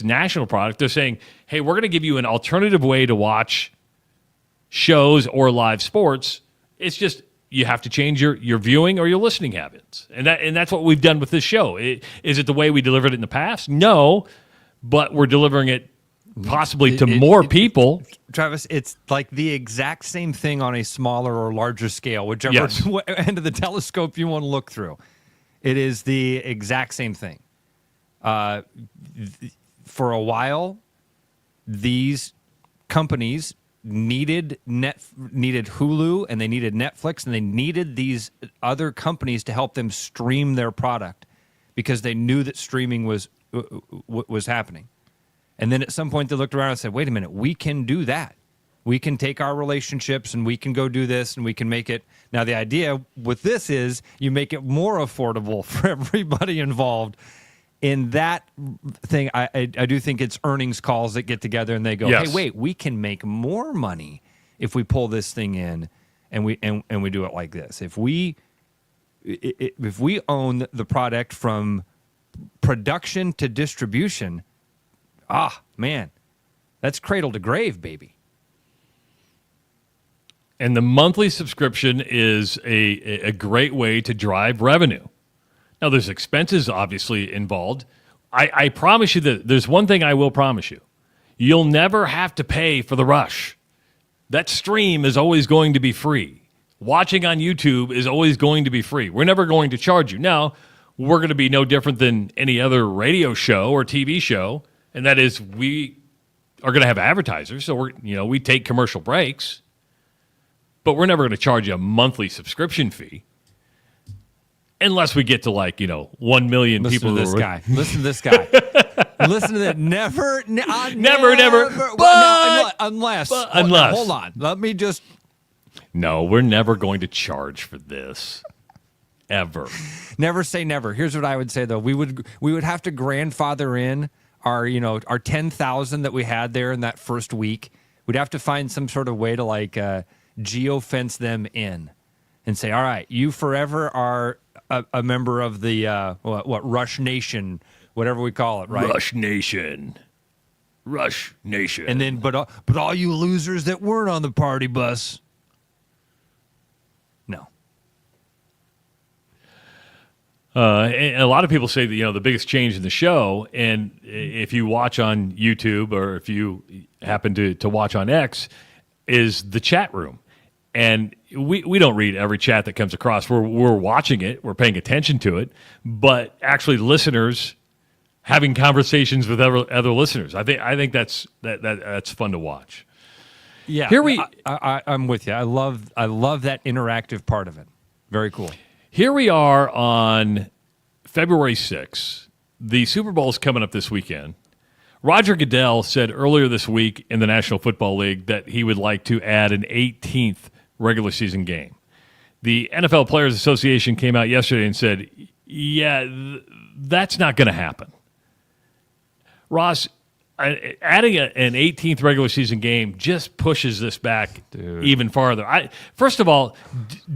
national product. They're saying, hey, we're going to give you an alternative way to watch shows or live sports. It's just you have to change your viewing or your listening habits. And that's what we've done with this show. Is it the way we delivered it in the past? No, but we're delivering it possibly to more people. Travis, it's like the exact same thing on a smaller or larger scale, whichever end of the telescope you want to look through. It is the exact same thing. For a while, these companies needed Hulu and they needed Netflix and they needed these other companies to help them stream their product because they knew that streaming was happening. And then at some point they looked around and said, wait a minute, we can do that. We can take our relationships and we can go do this and we can make it. Now, the idea with this is you make it more affordable for everybody involved. In that thing, I do think it's earnings calls that get together and they go, Yes. hey, wait, we can make more money if we pull this thing in and we do it like this. If we own the product from production to distribution, man, that's cradle to grave, baby. And the monthly subscription is a great way to drive revenue. Now, there's expenses obviously involved. I promise you that there's one thing I will promise you. You'll never have to pay for the Rush. That stream is always going to be free. Watching on YouTube is always going to be free. We're never going to charge you. Now, we're going to be no different than any other radio show or TV show, and that is we are going to have advertisers. So we take commercial breaks, but we're never going to charge you a monthly subscription fee unless we get to 1 million people. Listen to this guy. Listen to that. Never. Unless. Hold on. Let me just. No, we're never going to charge for this. Ever. Never say never. Here's what I would say though. We would have to grandfather in our 10,000 that we had there in that first week. We'd have to find some sort of way to geofence them in and say, all right, you forever are a member of the Rush Nation, whatever we call it, right? Rush Nation. And then but all you losers that weren't on the party bus. No. And a lot of people say that the biggest change in the show, and if you watch on YouTube or if you happen to watch on X, is the chat room. And we don't read every chat that comes across. We're watching it, we're paying attention to it, but actually listeners having conversations with other listeners. I think that's fun to watch. Yeah, I'm with you. I love that interactive part of it. Very cool. Here we are on February 6th. The Super Bowl is coming up this weekend. Roger Goodell said earlier this week in the National Football League that he would like to add an 18th regular season game. The NFL Players Association came out yesterday and said, that's not going to happen. Ross, adding an 18th regular season game just pushes this back even farther. First of all,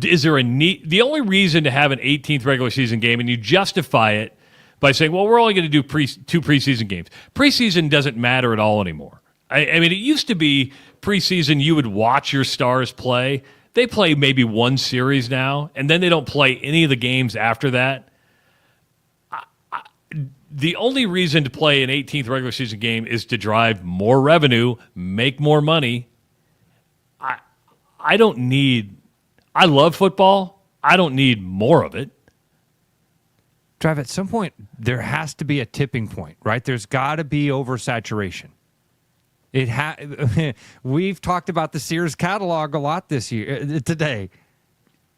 is there a need? The only reason to have an 18th regular season game, and you justify it by saying, well, we're only going to do 2 preseason games. Preseason doesn't matter at all anymore. I mean, it used to be preseason, you would watch your stars play. They play maybe one series now, and then they don't play any of the games after that. The only reason to play an 18th regular season game is to drive more revenue, make more money. I love football. I don't need more of it. Drive, at some point, there has to be a tipping point, right? There's got to be oversaturation. We've talked about the Sears catalog a lot today.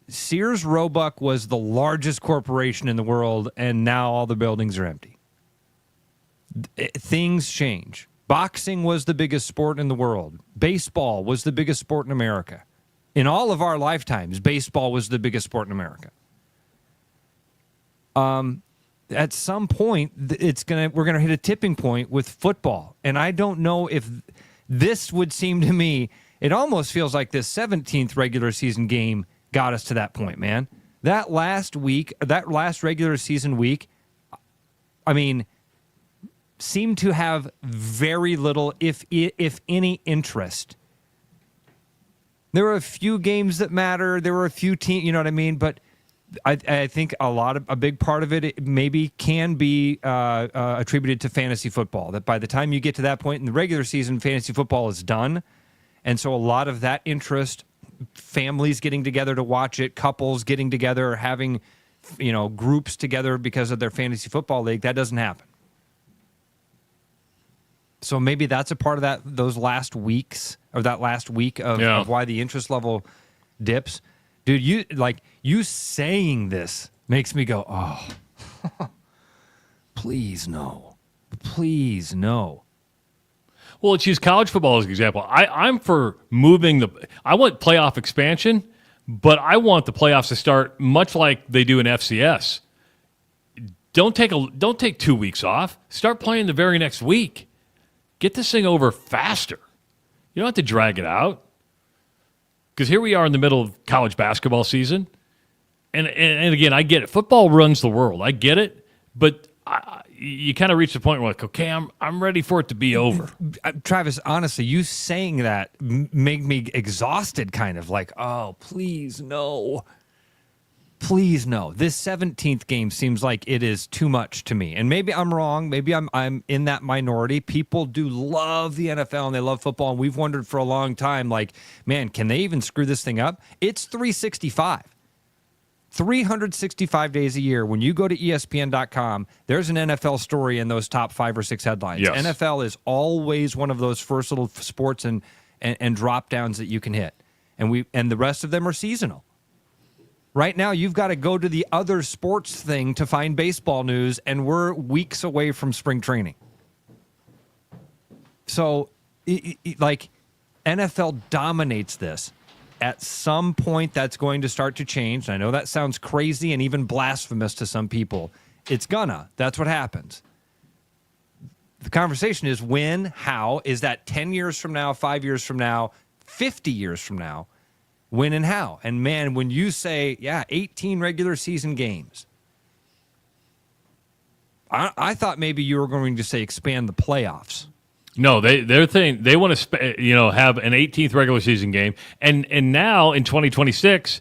Sears Roebuck was the largest corporation in the world, and now all the buildings are empty. Things change. Boxing was the biggest sport in the world. Baseball was the biggest sport in America. In all of our lifetimes, baseball was the biggest sport in America. At some point, we're gonna hit a tipping point with football, and I don't know if this would seem to me. It almost feels like this 17th regular season game got us to that point, man. That last regular season week, I mean, seemed to have very little, if any, interest. There were a few games that matter. There were a few teams, you know what I mean? But I think a big part of it maybe can be attributed to fantasy football. That by the time you get to that point in the regular season, fantasy football is done. And so a lot of that interest, families getting together to watch it, couples getting together, having groups together because of their fantasy football league, that doesn't happen. So maybe that's a part of those last weeks, or that last week of why the interest level dips. Dude, you saying this makes me go, oh, please no. Please no. Well, let's use college football as an example. I'm for moving I want playoff expansion, but I want the playoffs to start much like they do in FCS. Don't take 2 weeks off. Start playing the very next week. Get this thing over faster. You don't have to drag it out. Because here we are in the middle of college basketball season. And again, I get it. Football runs the world. I get it. But you kind of reach the point where like, okay, I'm ready for it to be over. Travis, honestly, you saying that made me exhausted, kind of like, oh, please no. Please no. This 17th game seems like it is too much to me. And maybe I'm wrong. Maybe I'm in that minority. People do love the NFL and they love football. And we've wondered for a long time, like, man, can they even screw this thing up? It's 365. 365 days a year. When you go to ESPN.com, there's an NFL story in those top 5 or 6 headlines. Yes. NFL is always one of those first little sports and drop downs that you can hit. And the rest of them are seasonal. Right now, you've got to go to the other sports thing to find baseball news, and we're weeks away from spring training. So, like, NFL dominates this. At some point, that's going to start to change. I know that sounds crazy and even blasphemous to some people. It's gonna. That's what happens. The conversation is when, how. Is that 10 years from now, 5 years from now, 50 years from now? When and how? And, man, when you say, 18 regular season games, I thought maybe you were going to say expand the playoffs. No, they're saying they want to have an 18th regular season game, and now in 2026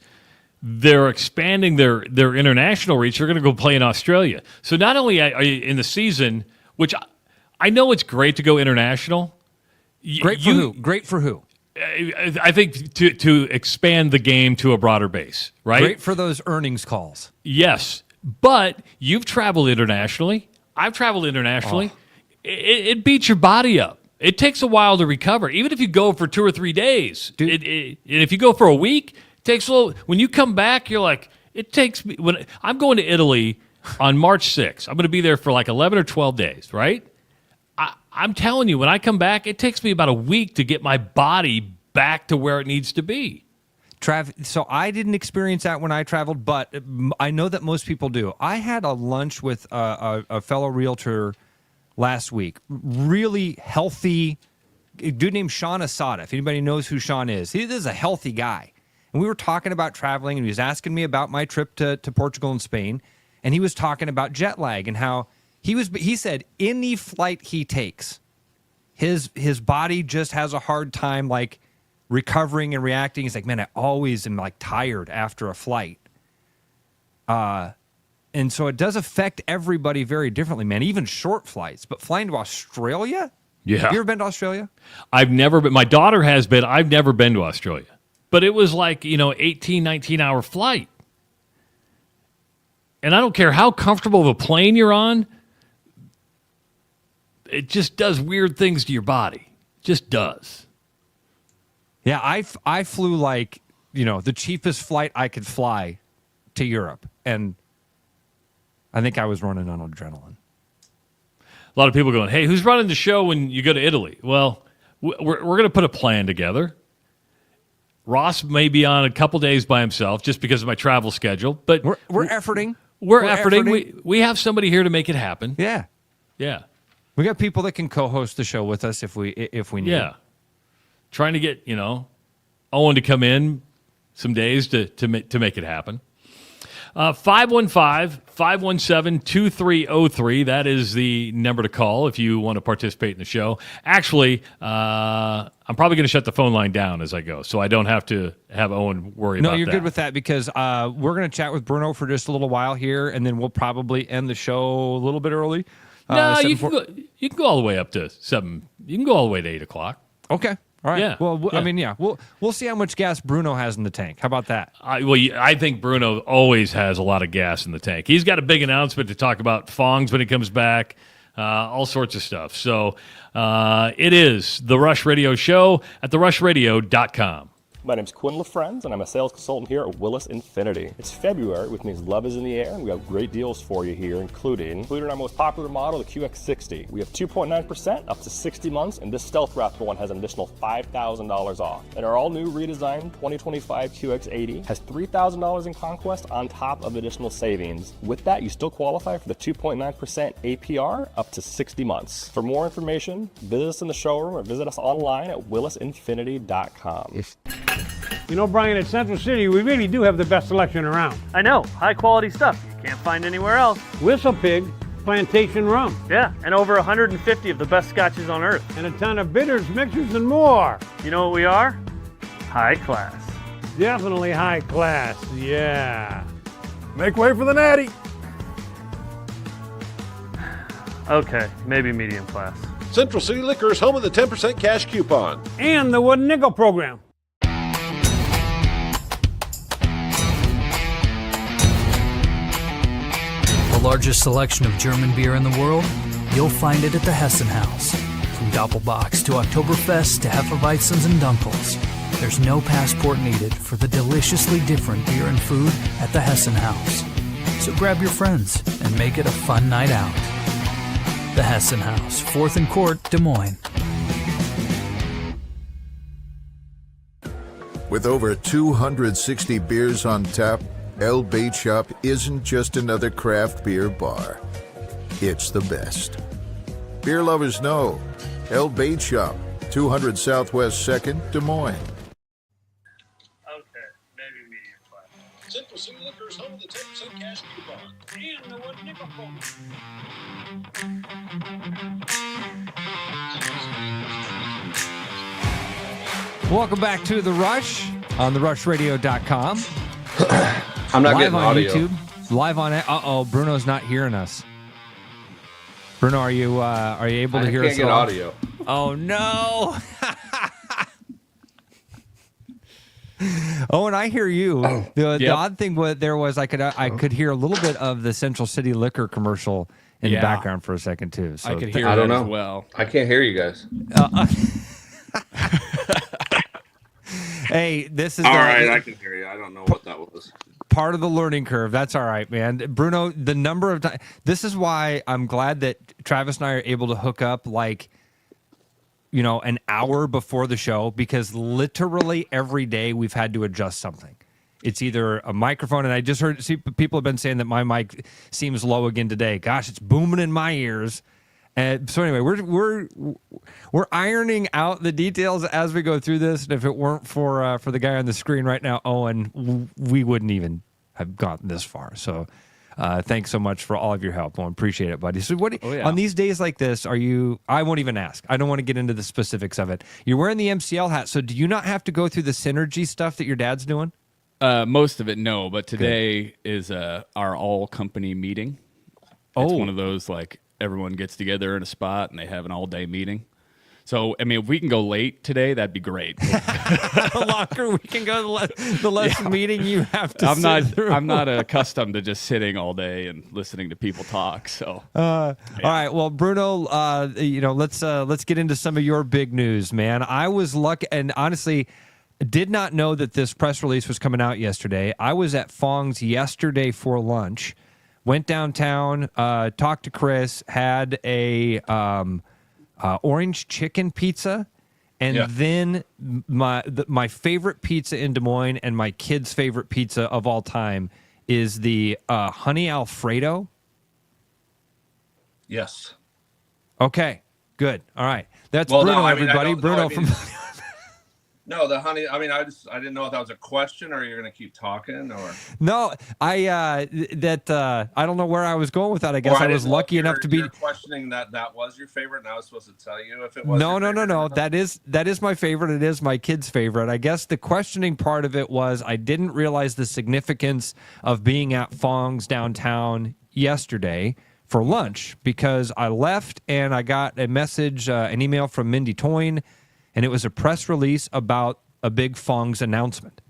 they're expanding their international reach. They're going to go play in Australia. So not only are you in the season, which I know it's great to go international. Great for who? Great for who? I think to expand the game to a broader base, right? Great for those earnings calls. Yes, but you've traveled internationally. I've traveled internationally. Oh. It beats your body up. It takes a while to recover. Even if you go for 2 or 3 days, if you go for a week, it takes a little. When you come back, you're like, it takes me. When I'm going to Italy on March 6th, I'm going to be there for like 11 or 12 days, right? I'm telling you, when I come back, it takes me about a week to get my body back to where it needs to be. So I didn't experience that when I traveled, but I know that most people do. I had a lunch with a fellow realtor last week. Really healthy dude named Sean Asada. If anybody knows who Sean is, he is a healthy guy. And we were talking about traveling, and he was asking me about my trip to Portugal and Spain, and he was talking about jet lag and how he said any flight he takes, his body just has a hard time like recovering and reacting. He's like, man, I always am like tired after a flight. And so it does affect everybody very differently, man, even short flights. But flying to Australia? Yeah. Have you ever been to Australia? I've never been. My daughter has been. I've never been to Australia. But it was like, 18, 19-hour flight. And I don't care how comfortable of a plane you're on, it just does weird things to your body. Just does. Yeah, I flew like, the cheapest flight I could fly to Europe. And I think I was running on adrenaline. A lot of people going, hey, who's running the show when you go to Italy? Well, we're going to put a plan together. Ross may be on a couple days by himself just because of my travel schedule. But we're efforting. We're efforting. We have somebody here to make it happen. Yeah. Yeah. We got people that can co-host the show with us if we need. Yeah. Trying to get, Owen to come in some days to make it happen. 515-517-2303. That is the number to call if you want to participate in the show. Actually, I'm probably going to shut the phone line down as I go, so I don't have to have Owen worry about that. No, you're good with that because we're going to chat with Bruno for just a little while here, and then we'll probably end the show a little bit early. No, you can go all the way up to 7. You can go all the way to 8 o'clock. Okay. All right. Yeah. Well, I mean, we'll see how much gas Bruno has in the tank. How about that? I think Bruno always has a lot of gas in the tank. He's got a big announcement to talk about Fong's when he comes back, all sorts of stuff. So it is the Rush Radio Show at therushradio.com. My name's Quinn LaFrenz, and I'm a sales consultant here at Willis Infinity. It's February, which means love is in the air, and we have great deals for you here, including our most popular model, the QX60. We have 2.9% up to 60 months, and this Stealth Raptor one has an additional $5,000 off. And our all-new redesigned 2025 QX80 has $3,000 in conquest on top of additional savings. With that, you still qualify for the 2.9% APR up to 60 months. For more information, visit us in the showroom or visit us online at willisinfinity.com. You know, Brian, at Central City, we really do have the best selection around. I know, high quality stuff you can't find anywhere else. Whistle Pig Plantation Rum. Yeah, and over 150 of the best scotches on earth. And a ton of bitters, mixers, and more. You know what we are? High class. Definitely high class, yeah. Make way for the natty. Okay, maybe medium class. Central City Liquor is home of the 10% cash coupon. And the Wooden Nickel program. The largest selection of German beer in the world? You'll find it at the Hessen House. From Doppelbock to Oktoberfest to Hefeweizens and Dunkels. There's no passport needed for the deliciously different beer and food at the Hessen House. So grab your friends and make it a fun night out. The Hessen House, 4th and Court, Des Moines. With over 260 beers on tap, El Bait Shop isn't just another craft beer bar. It's the best. Beer lovers know. El Bait Shop, 200 Southwest 2nd, Des Moines. Okay, maybe medium class. Central City Liquor is home of the 10% cash coupon. And the Wooden Nickel program. Welcome back to The Rush on therushradio.com. I'm not live getting on audio. YouTube, live on it. Bruno's not hearing us. Bruno, are you able to hear us? I can't get audio. Oh no! Oh, and I hear you. The odd thing was I could hear a little bit of the Central City Liquor commercial in the background for a second too. So I could hear I don't that know. as well. I can't hear you guys. Hey, this is all right. I can hear you. I don't know what that was. Part of the learning curve. That's all right, man. Bruno, the number of times. This is why I'm glad that Travis and I are able to hook up an hour before the show, because literally every day we've had to adjust something. It's either a microphone, and I just heard people have been saying that my mic seems low again today. Gosh, it's booming in my ears. So anyway, we're ironing out the details as we go through this. And if it weren't for the guy on the screen right now, Owen, we wouldn't even have gotten this far. So thanks so much for all of your help. I appreciate it, buddy. So on these days like this, are you? I won't even ask. I don't want to get into the specifics of it. You're wearing the MCL hat, so do you not have to go through the synergy stuff that your dad's doing? Most of it, no. But today is our all company meeting. It's one of those everyone gets together in a spot and they have an all-day meeting. So, I mean, if we can go late today, that'd be great. The longer we can go, the less meeting you have to sit through. I'm not accustomed to just sitting all day and listening to people talk. So, all right. Well, Bruno, let's get into some of your big news, man. I was lucky, and honestly, did not know that this press release was coming out yesterday. I was at Fong's yesterday for lunch. Went downtown, talked to Chris, had a orange chicken pizza, and then my favorite pizza in Des Moines and my kid's favorite pizza of all time is the honey Alfredo. Yes. Okay, good. All right. That's Bruno, everybody. Bruno from... No, the honey. I mean, I didn't know if that was a question or you're going to keep talking or. No, I don't know where I was going with that. I guess I was lucky enough to be. You're questioning that was your favorite, and I was supposed to tell you if it was. No. That is my favorite. It is my kid's favorite. I guess the questioning part of it was I didn't realize the significance of being at Fong's downtown yesterday for lunch, because I left and I got a message, an email from Mindy Toyne. And it was a press release about a big Fong's announcement.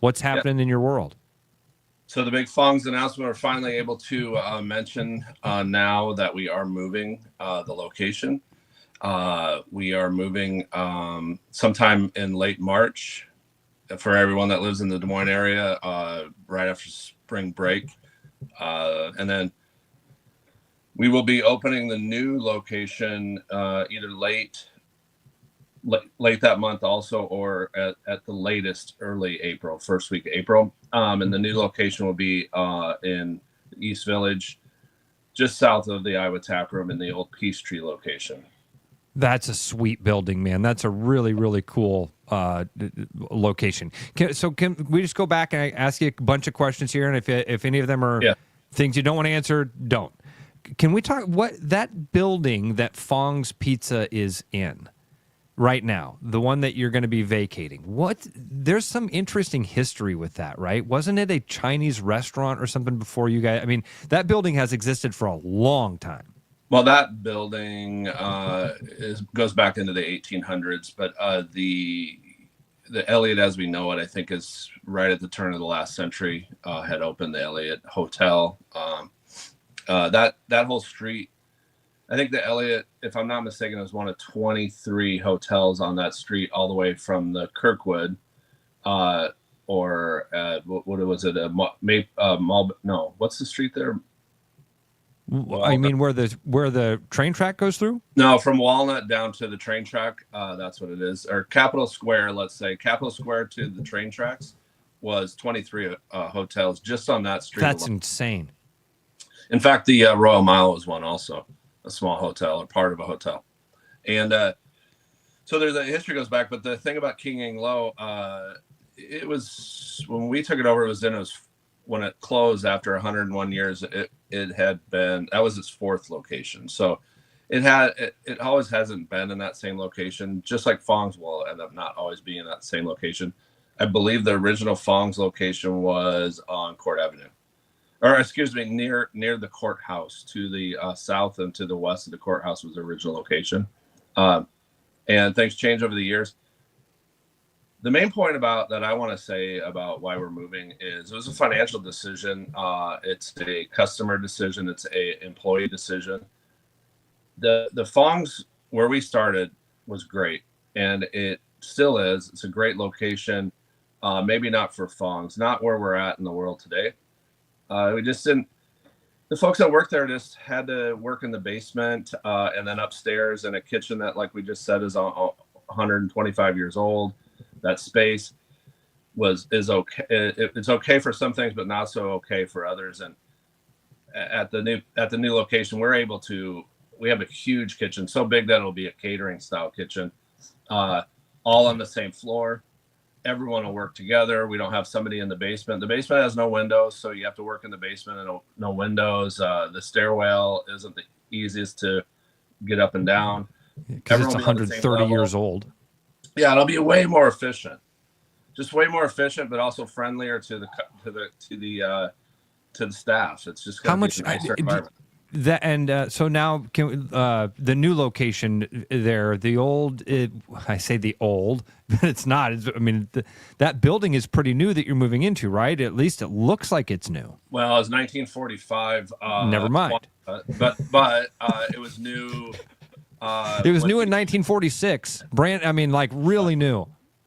What's happening in your world? So the big Fong's announcement, we're finally able to mention now that we are moving the location. We are moving sometime in late March for everyone that lives in the Des Moines area right after spring break. And then we will be opening the new location either late that month also, or at the latest early April, first week of April. And the new location will be in East Village, just south of the Iowa Tap Room in the old Peachtree location. That's a sweet building, man. That's a really, really cool location. Can we just go back and I ask you a bunch of questions here? And if any of them are things you don't want to answer, don't. Can we talk what that building that Fong's Pizza is in right now, the one that you're going to be vacating? There's some interesting history with that, right? Wasn't it a Chinese restaurant or something before you guys? I mean, that building has existed for a long time. Well, that building goes back into the 1800s, but the Elliott, as we know it, I think is right at the turn of the last century. Had opened the Elliott Hotel. That whole street, I think the Elliott, if I'm not mistaken, is one of 23 hotels on that street, all the way from the Kirkwood, what was it? No, what's the street there? I mean, where the train track goes through? No, from Walnut down to the train track. That's what it is. Or Capitol Square, let's say. Capitol Square to the train tracks was 23 hotels just on that street. That's alone. insane. In fact, the Royal Mile was one also, a small hotel or part of a hotel. And so the history goes back. But the thing about King Yang Lo, it was, when we took it over, when it closed after 101 years, it had been, that was its fourth location. So it always hasn't been in that same location, just like Fong's will end up not always being in that same location. I believe the original Fong's location was on Court Avenue, or excuse me, near the courthouse. To the south and to the west of the courthouse was the original location. And things change over the years. The main point about that I want to say about why we're moving is it was a financial decision. It's a customer decision. It's a employee decision. The Fong's, where we started, was great, and it still is. It's a great location. Maybe not for Fong's, not where we're at in the world today. We just didn't. The folks that work there just had to work in the basement and then upstairs in a kitchen that, like we just said, is 125 years old. That space is okay. It's okay for some things, but not so okay for others. And at the new location, we have a huge kitchen, so big that it'll be a catering style kitchen, all on the same floor. Everyone will work together. We don't have somebody in the basement. The basement has no windows, so you have to work in the basement and no windows. The stairwell isn't the easiest to get up and down. Because it's 130 years old. Yeah, it'll be way more efficient. Just way more efficient, but also friendlier to the staff. It's just going to be a nicer environment. So now, the new location there, the old, I say the old, but it's not. That building is pretty new that you're moving into, right? At least it looks like it's new. Well, it was 1945. Never mind. But it was new. It was new in 1946. Really new.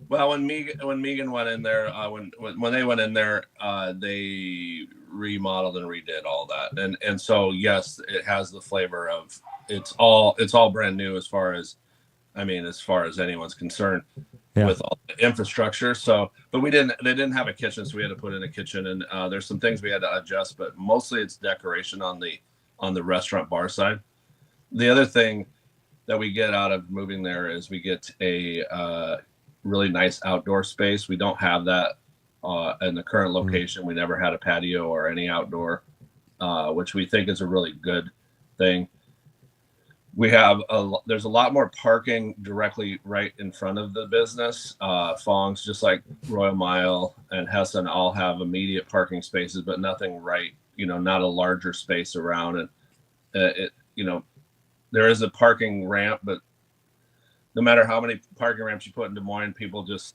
Well, when Megan went in there, when they went in there, they remodeled and redid all that, and so yes, it has the flavor of it's all brand new as far as anyone's concerned with all the infrastructure. So, but they didn't have a kitchen, so we had to put in a kitchen, and there's some things we had to adjust, but mostly it's decoration on the restaurant bar side. The other thing that we get out of moving there is we get a really nice outdoor space. We don't have that in the current location. We never had a patio or any outdoor, which we think is a really good thing. We have there's a lot more parking directly right in front of the business. Fong's, just like Royal Mile and Hessen, all have immediate parking spaces, but nothing not a larger space around. And there is a parking ramp, but no matter how many parking ramps you put in Des Moines, people just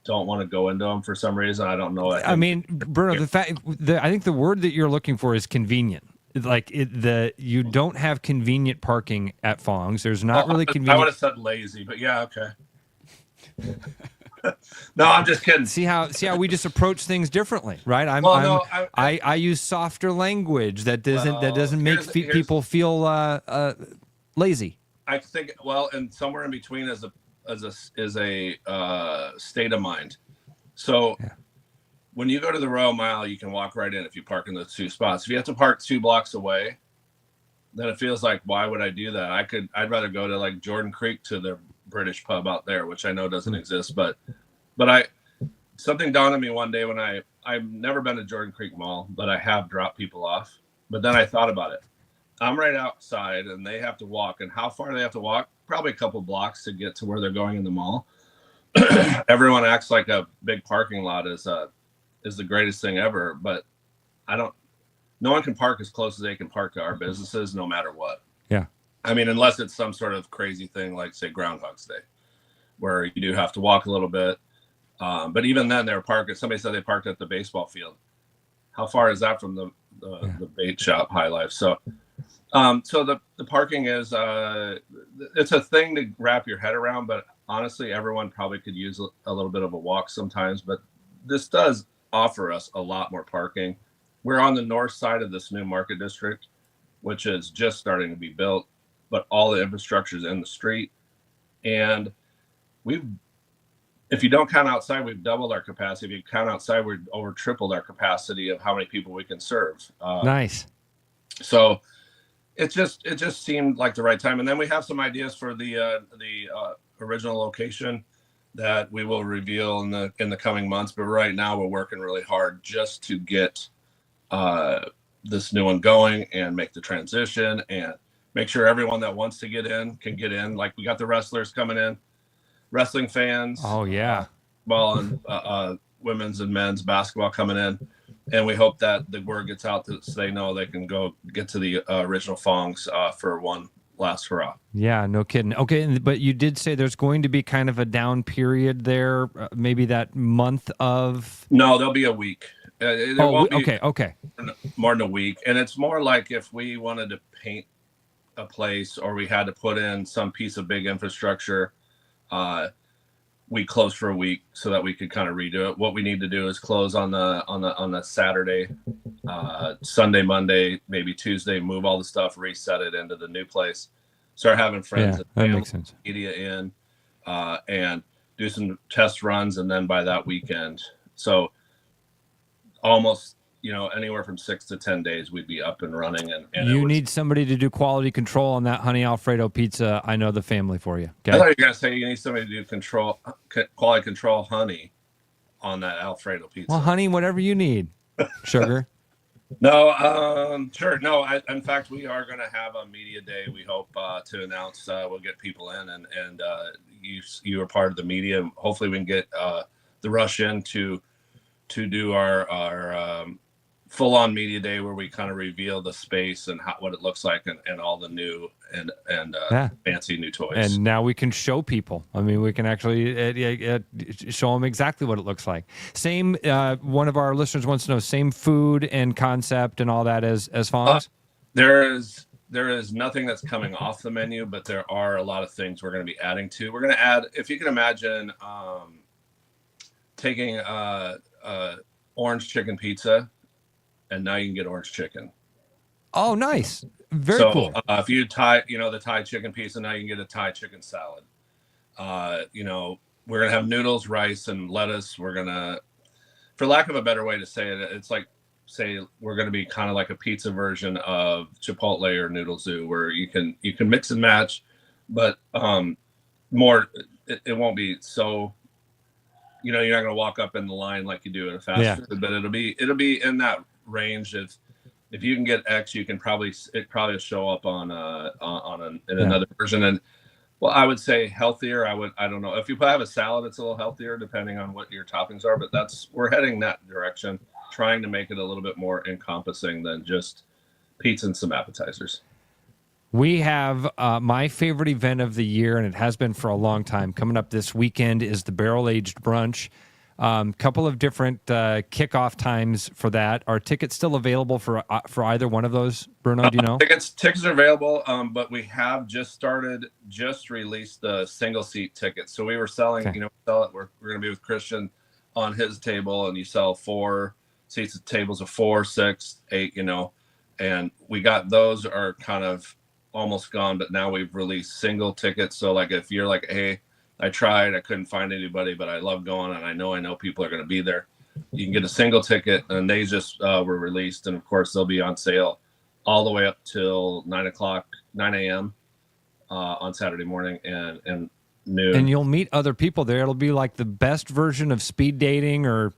don't want to go into them for some reason. I don't know. Bruno, I think the word that you're looking for is convenient. You don't have convenient parking at Fong's. There's not really convenient. I would have said lazy, but yeah, okay. No, I'm just kidding. See how we just approach things differently, right? I use softer language that doesn't make people feel lazy. I think and somewhere in between is a state of mind. So when you go to the Royal Mile, you can walk right in if you park in those two spots. If you have to park 2 blocks away, then it feels like, why would I do that? I'd rather go to like Jordan Creek to the British pub out there, which I know doesn't exist, but something dawned on me one day when I've never been to Jordan Creek Mall, but I have dropped people off. But then I thought about it. I'm right outside and they have to walk. And how far do they have to walk? Probably a couple blocks to get to where they're going in the mall. Everyone acts like a big parking lot is the greatest thing ever, but no one can park as close as they can park to our businesses, no matter what. Yeah. I mean, unless it's some sort of crazy thing like, say, Groundhog's Day, where you do have to walk a little bit. But even then, they're parking. Somebody said they parked at the baseball field. How far is that from the bait shop, Highlife? So, the parking is it's a thing to wrap your head around. But honestly, everyone probably could use a little bit of a walk sometimes. But this does offer us a lot more parking. We're on the north side of this new market district, which is just starting to be built, but all the infrastructure is in the street. And if you don't count outside, we've doubled our capacity. If you count outside, we've over tripled our capacity of how many people we can serve. Nice. So it just seemed like the right time. And then we have some ideas for the original location that we will reveal in the coming months. But right now we're working really hard just to get this new one going and make the transition and make sure everyone that wants to get in can get in. Like we got the wrestlers coming in, wrestling fans. Oh yeah. Ball and women's and men's basketball coming in. And we hope that the word gets out so they know they can go get to the original Fongs for one last hurrah. Yeah, no kidding. Okay, but you did say there's going to be kind of a down period there, maybe that month of... No, there'll be a week. Won't be okay. More than a week. And it's more like if we wanted to paint a place or we had to put in some piece of big infrastructure, we close for a week so that we could kind of redo it. What we need to do is close on the Saturday, Sunday, Monday, maybe Tuesday, move all the stuff, reset it into the new place, start having friends and that makes sense. Media in, and do some test runs, and then by that weekend, so almost anywhere from 6 to 10 days we'd be up and running. And you need somebody to do quality control on that honey Alfredo pizza. I know the family for you. Okay? I thought you were gonna say you need somebody to do quality control honey on that Alfredo pizza. Well, honey, whatever you need. Sugar. No, sure. No, in fact, we are going to have a media day. We hope to announce we'll get people in, and you are part of the media. Hopefully, we can get the Rush in to do our full-on media day where we kind of reveal the space and what it looks like and all the new and fancy new toys. And now we can show people. I mean, we can actually show them exactly what it looks like. Same. One of our listeners wants to know same food and concept and all that as Fong's. There is nothing that's coming off the menu, but there are a lot of things we're going to be adding to. We're going to add, if you can imagine, taking orange chicken pizza. And now you can get orange chicken. Oh, nice. Very cool. If you the Thai chicken pizza, now you can get a Thai chicken salad. We're going to have noodles, rice, and lettuce. We're going to, for lack of a better way to say it, it's like, say, we're going to be kind of like a pizza version of Chipotle or Noodle Zoo, where you can mix and match, but it won't be so, you're not going to walk up in the line like you do at a fast food, but it'll be in that range. If you can get X, you can probably show up on another version. And well, I would say healthier. I don't know if you have a salad, it's a little healthier depending on what your toppings are, but we're heading that direction, trying to make it a little bit more encompassing than just pizza and some appetizers. We have my favorite event of the year, and it has been for a long time. Coming up this weekend is the Barrel Aged Brunch. Couple of different kickoff times for that. Are tickets still available for either one of those, Bruno? Do you know? Tickets are available, but we have just released the single seat tickets. So we were selling, sell it. We're going to be with Christian on his table, and you sell 4 seats at tables of 4, 6, 8, and we got those are kind of almost gone, but now we've released single tickets. So like if you're like, hey, I couldn't find anybody, but I love going, and I know people are going to be there, you can get a single ticket, and they just were released, and of course they'll be on sale all the way up till 9 a.m. On Saturday morning and noon. And you'll meet other people there. It'll be like the best version of speed dating or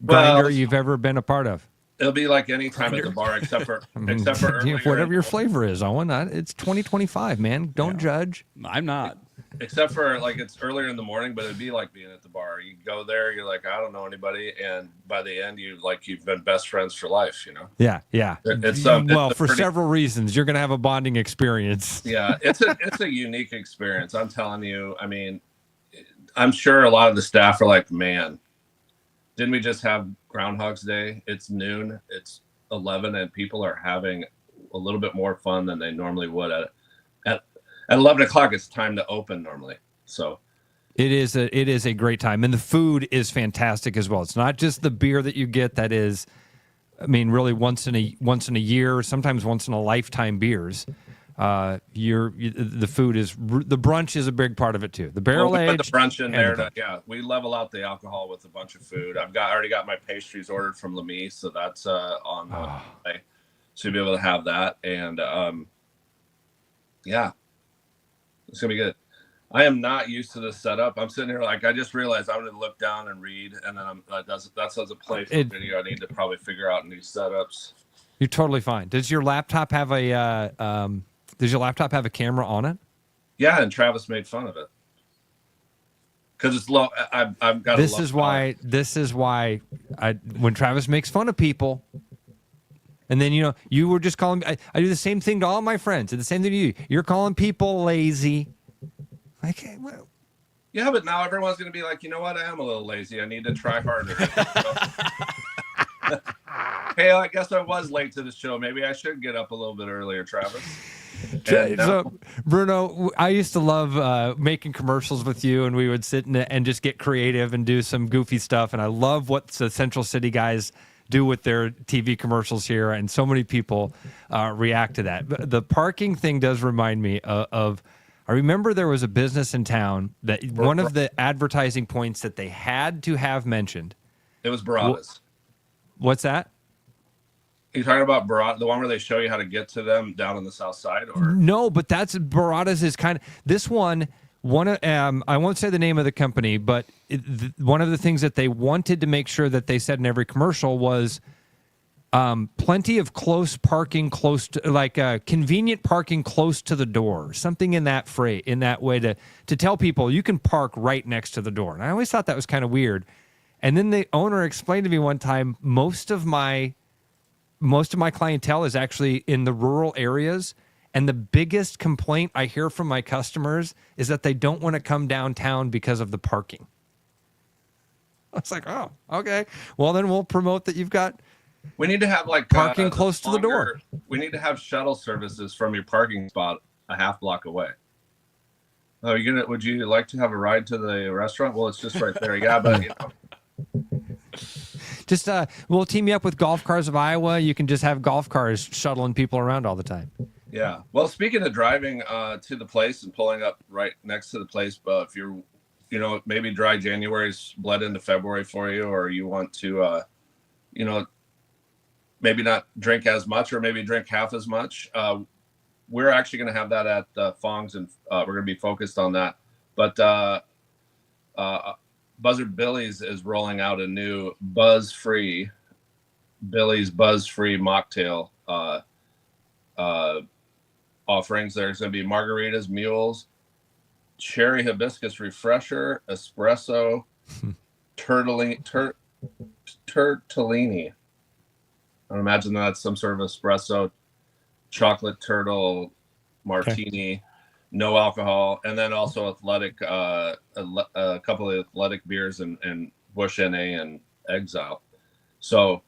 Grindr you've ever been a part of. It'll be like any time at the bar, except for earlier. Whatever your flavor is, Owen. It's 2025, man. Don't judge. I'm not. Except for like it's earlier in the morning, but it'd be like being at the bar. You go there, you're like, I don't know anybody, and by the end, you've been best friends for life. Yeah. It's for several reasons, you're gonna have a bonding experience. Yeah, it's a unique experience. I'm telling you. I mean, I'm sure a lot of the staff are like, man, didn't we just have Groundhog's Day? It's noon. It's 11, and people are having a little bit more fun than they normally would at 11 o'clock. It's time to open normally. So it is a great time, and the food is fantastic as well. It's not just the beer that you get that is, I mean, really once in a year, sometimes once in a lifetime beers. The food is, the brunch is a big part of it too. The barrel aged. Put the brunch in there. We level out the alcohol with a bunch of food. I already got my pastries ordered from Lemise, so that's on the way. So you'll be able to have that, and it's gonna be good. I am not used to this setup. I'm sitting here like I just realized I'm gonna look down and read, and then that's as a play for video. I need to probably figure out new setups. You're totally fine. Does your laptop have a camera on it? Yeah, and Travis made fun of it because it's low. I've got. This is why when Travis makes fun of people. And then, you were just calling, I do the same thing to all my friends. And the same thing to you. You're calling people lazy. Like, hey, well. Yeah, but now everyone's going to be like, you know what? I am a little lazy. I need to try harder. Hey, I guess I was late to the show. Maybe I should get up a little bit earlier, Travis. So, Bruno, I used to love making commercials with you, and we would sit and just get creative and do some goofy stuff. And I love what the Central City guys do with their TV commercials here, and so many people react to that. But the parking thing does remind me of I remember there was a business in town that one of the advertising points that they had to have mentioned. It was Barada's. What's that? You're talking about Barada, the one where they show you how to get to them down on the south side, or no? But that's Barada's is kind of this one. I won't say the name of the company, but one of the things that they wanted to make sure that they said in every commercial was plenty of close parking, close to like convenient parking close to the door, something in that way to tell people you can park right next to the door. And I always thought that was kind of weird. And then the owner explained to me one time, most of my clientele is actually in the rural areas. And the biggest complaint I hear from my customers is that they don't want to come downtown because of the parking. I was like, oh, okay. Well, then we'll promote that you've got. We need to have like parking close to the door. We need to have shuttle services from your parking spot a half block away. Oh, would you like to have a ride to the restaurant? Well, it's just right there. Yeah, but Just we'll team you up with Golf Cars of Iowa. You can just have golf cars shuttling people around all the time. Yeah. Well, speaking of driving to the place and pulling up right next to the place, but if you're, maybe dry January's bled into February for you, or you want to, maybe not drink as much or maybe drink half as much, we're actually going to have that at Fong's, and we're going to be focused on that. But Buzzard Billy's is rolling out a new Billy's Buzz-Free mocktail offerings. There's going to be margaritas, mules, cherry hibiscus refresher, espresso, turtellini. I imagine that's some sort of espresso, chocolate turtle martini. no alcohol, and then also athletic, a couple of athletic beers and Bush NA and Exile. So,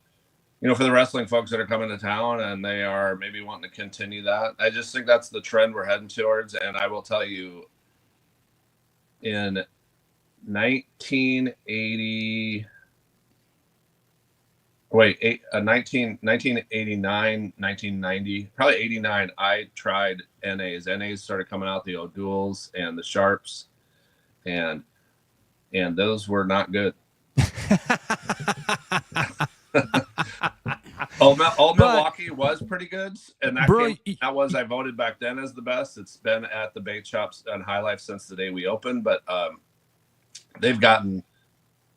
for the wrestling folks that are coming to town and they are maybe wanting to continue that, I just think that's the trend we're heading towards. And I will tell you, in 1989, 1990, probably 89, I tried NAs. NAs started coming out, the O'Douls and the Sharps, and those were not good. Old Milwaukee was pretty good, and that was, I voted back then as the best. It's been at the bait shops and Highlife since the day we opened, but they've gotten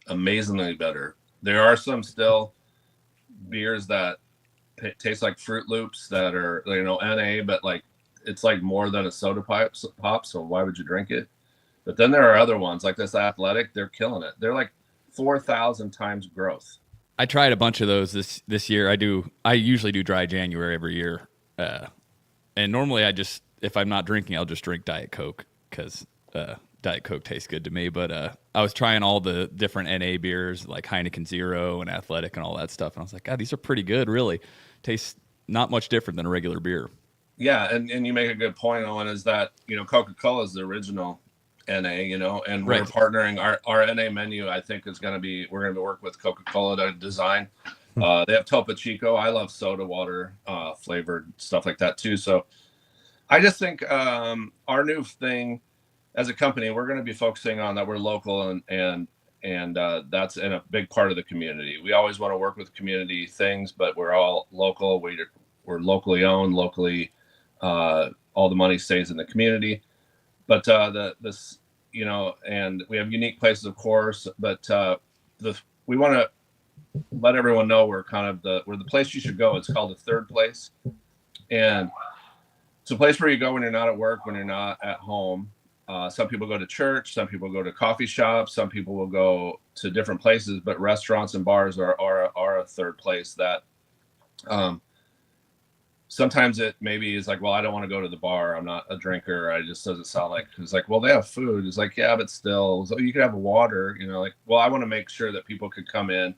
amazingly better. There are some still beers that taste like Fruit Loops that are, NA, but like it's like more than a soda pop, so why would you drink it? But then there are other ones like this Athletic. They're killing it. They're like 4,000 times growth. I tried a bunch of those this year. I usually do dry January every year, and normally if I'm not drinking, I'll just drink Diet Coke because Diet Coke tastes good to me. But I was trying all the different NA beers like Heineken Zero and Athletic and all that stuff, and I was like, God, these are pretty good. Really, tastes not much different than a regular beer. Yeah, and you make a good point, Owen, is that Coca-Cola is the original NA, and we're partnering our NA menu. I think we're going to work with Coca-Cola to design. They have Topo Chico. I love soda water flavored stuff like that too. So I just think our new thing as a company, we're going to be focusing on that we're local and that's in a big part of the community. We always want to work with community things, but we're all local. We're locally owned, locally. All the money stays in the community. But and we have unique places, of course. But we want to let everyone know we're we're the place you should go. It's called the Third Place, and it's a place where you go when you're not at work, when you're not at home. Some people go to church, some people go to coffee shops, some people will go to different places. But restaurants and bars are a third place that. Sometimes it maybe is like, well, I don't want to go to the bar. I'm not a drinker. I just doesn't sound like, it's like, well, they have food. It's like, yeah, but still, so you could have a water, well, I want to make sure that people could come in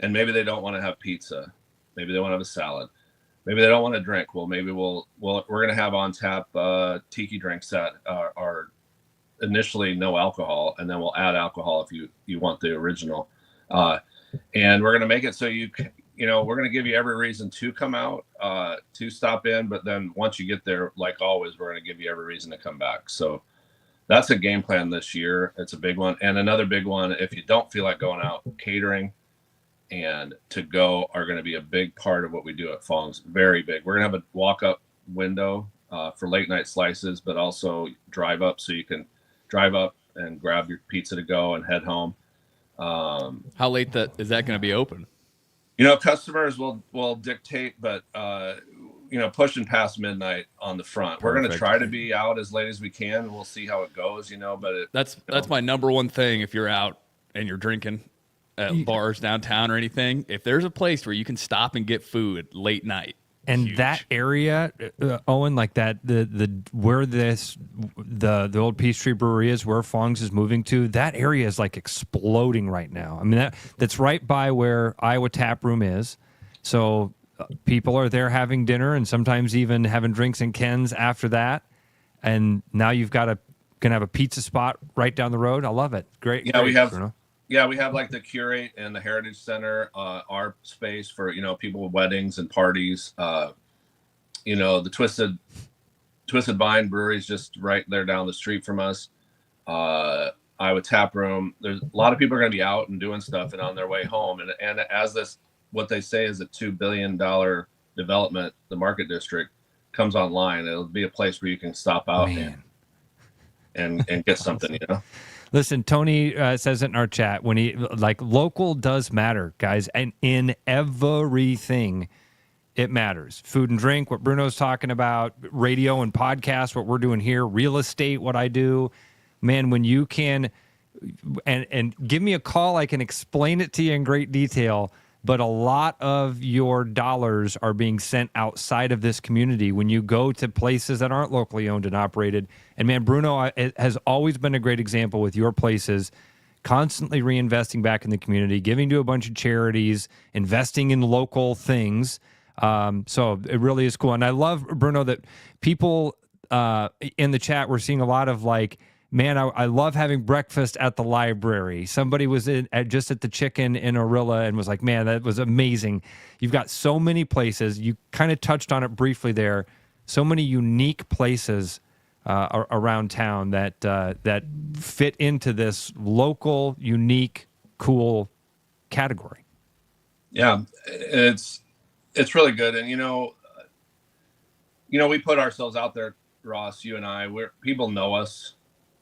and maybe they don't want to have pizza. Maybe they want to have a salad. Maybe they don't want to drink. Well, maybe we're going to have on tap tiki drinks that are initially no alcohol. And then we'll add alcohol if you want the original. And we're going to make it so we're going to give you every reason to come out, to stop in. But then once you get there, like always, we're going to give you every reason to come back. So that's a game plan this year. It's a big one. And another big one, if you don't feel like going out, catering and to go are going to be a big part of what we do at Fong's. Very big. We're going to have a walk-up window for late night slices, but also drive up so you can drive up and grab your pizza to go and head home. How late is that going to be open? Customers will dictate, but pushing past midnight on the front. We're going to try to be out as late as we can. We'll see how it goes, but that's my number one thing. If you're out and you're drinking at bars downtown or anything, if there's a place where you can stop and get food late night. And huge. That area, Owen, like that, where the old Peachtree Brewery is, where Fong's is moving to, that area is like exploding right now. I mean, that's right by where Iowa Tap Room is. So people are there having dinner and sometimes even having drinks in Ken's after that. And now you've got gonna have a pizza spot right down the road. I love it. Great. Yeah, great, we have. Bruno. Yeah, we have like the Curate and the Heritage Center, our space for, people with weddings and parties. The Twisted Vine Brewery is just right there down the street from us. Iowa Tap Room. There's a lot of people are going to be out and doing stuff and on their way home. And as this, what they say is a $2 billion development, the Market District comes online, it'll be a place where you can stop out and get something, Listen, Tony says it in our chat when local does matter, guys, and in everything it matters. Food and drink, what Bruno's talking about, radio and podcast, what we're doing here, real estate, what I do. Man, when you can and give me a call, I can explain it to you in great detail. but a lot of your dollars are being sent outside of this community when you go to places that aren't locally owned and operated. And man, Bruno has always been a great example with your places, constantly reinvesting back in the community, giving to a bunch of charities, investing in local things. So it really is cool. And I love, Bruno, that people in the chat, we're seeing a lot of like, man, I love having breakfast at the library. Somebody was just at the Chicken in Orilla and was like, man, that was amazing. You've got so many places. You kind of touched on it briefly there. So many unique places around town that fit into this local, unique, cool category. Yeah, it's really good. And, we put ourselves out there, Ross, you and I, people know us.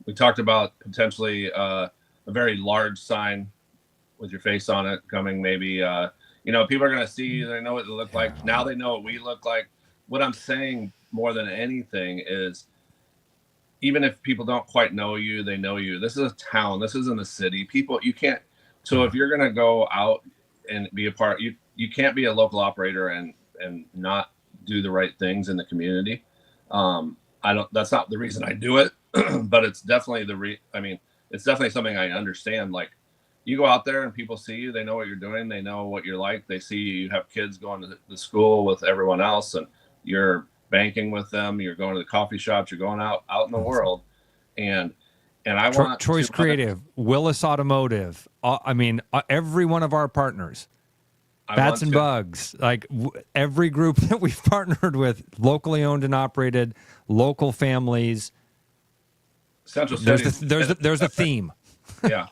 We talked about potentially a very large sign with your face on it coming. Maybe, people are going to see you. They know what it look like. Now they know what we look like. What I'm saying more than anything is, even if people don't quite know you, they know you. This is a town. This isn't a city. People, you can't. So if you're going to go out and be a part, you can't be a local operator and not do the right things in the community. That's not the reason I do it, but it's definitely it's definitely something I understand. Like, you go out there and people see you, they know what you're doing, they know what you're like, they see you have kids going to the school with everyone else, and you're banking with them, you're going to the coffee shops, you're going out in the world, and I want Choice Creative, Willis Automotive. Every one of our partners. Bats and Bugs, like every group that we've partnered with, locally owned and operated, local families. Central City. There's a theme. Yeah.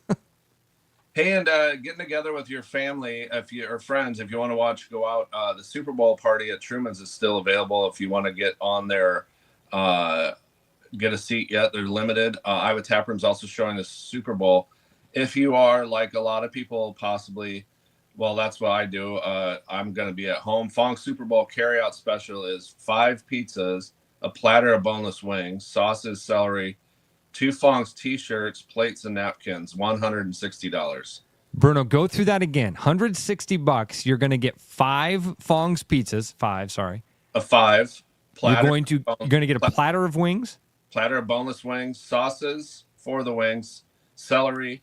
Hey, and getting together with your family, or friends, if you want to go out. The Super Bowl party at Truman's is still available. If you want to get on there, get a seat yet. They're limited. Iowa Taproom's also showing the Super Bowl. If you are like a lot of people, possibly. Well, that's what I do. I'm going to be at home. Fong Super Bowl carryout special is 5 pizzas, a platter of boneless wings, sauces, celery, 2 Fong's t-shirts, plates, and napkins, $160. Bruno, go through that again. $160. You're going to get 5 Fong's pizzas. 5, sorry. A 5 platter. You're going to get a platter of wings. Platter of boneless wings, sauces for the wings, celery,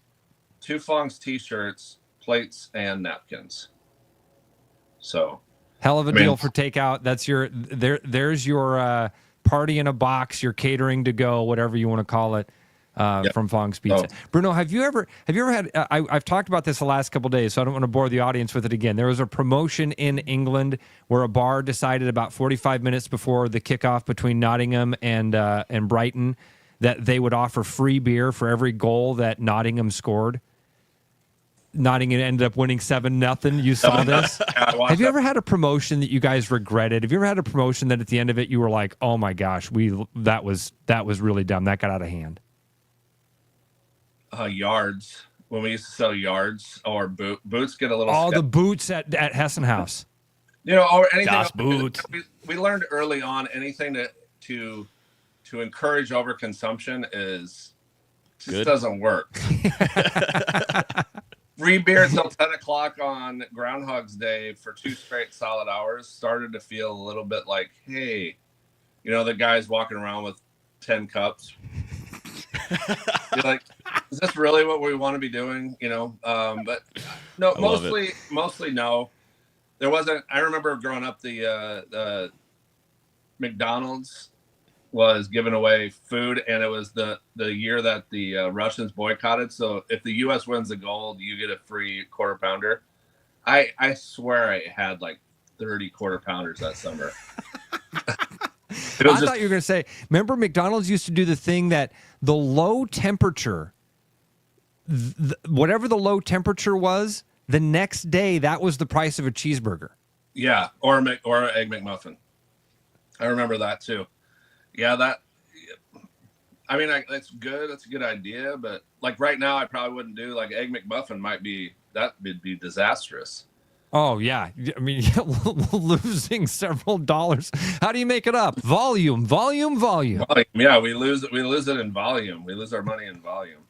2 Fong's t-shirts, plates, and napkins. So hell of a deal for takeout. That's there's your party in a box, your catering to go, whatever you want to call it, from Fong's Pizza. Bruno, have you ever had I've talked about this the last couple of days, so I don't want to bore the audience with it again. There was a promotion in England where a bar decided about 45 minutes before the kickoff between Nottingham and Brighton that they would offer free beer for every goal that Nottingham scored. Nottingham ended up winning 7-0. You saw this. Have you ever had a promotion that you guys regretted? Have you ever had a promotion that at the end of it you were like, "Oh my gosh, that was really dumb. That got out of hand." Yards. When we used to sell yards, or boots get a little. The boots at Hessen House. Or anything. Das Boots. We learned early on anything to encourage overconsumption just doesn't work. Free beer until 10 o'clock on Groundhog's Day for 2 straight solid hours started to feel a little bit like, hey, the guy's walking around with 10 cups. You're like, is this really what we want to be doing? But no, mostly no. There wasn't. I remember growing up, the McDonald's was giving away food, and it was the year that the Russians boycotted. So if the U.S. wins the gold, you get a free quarter pounder. I swear I had like 30 quarter pounders that summer. I thought you were going to say, remember McDonald's used to do the thing that the low temperature, whatever the low temperature was, the next day that was the price of a cheeseburger. Yeah, or an Egg McMuffin. I remember that too. Yeah, that's good. That's a good idea. But like right now, I probably wouldn't do like Egg McMuffin. That would be disastrous. Oh yeah, I mean, losing several dollars. How do you make it up? Volume. Yeah, we lose it in volume. We lose our money in volume.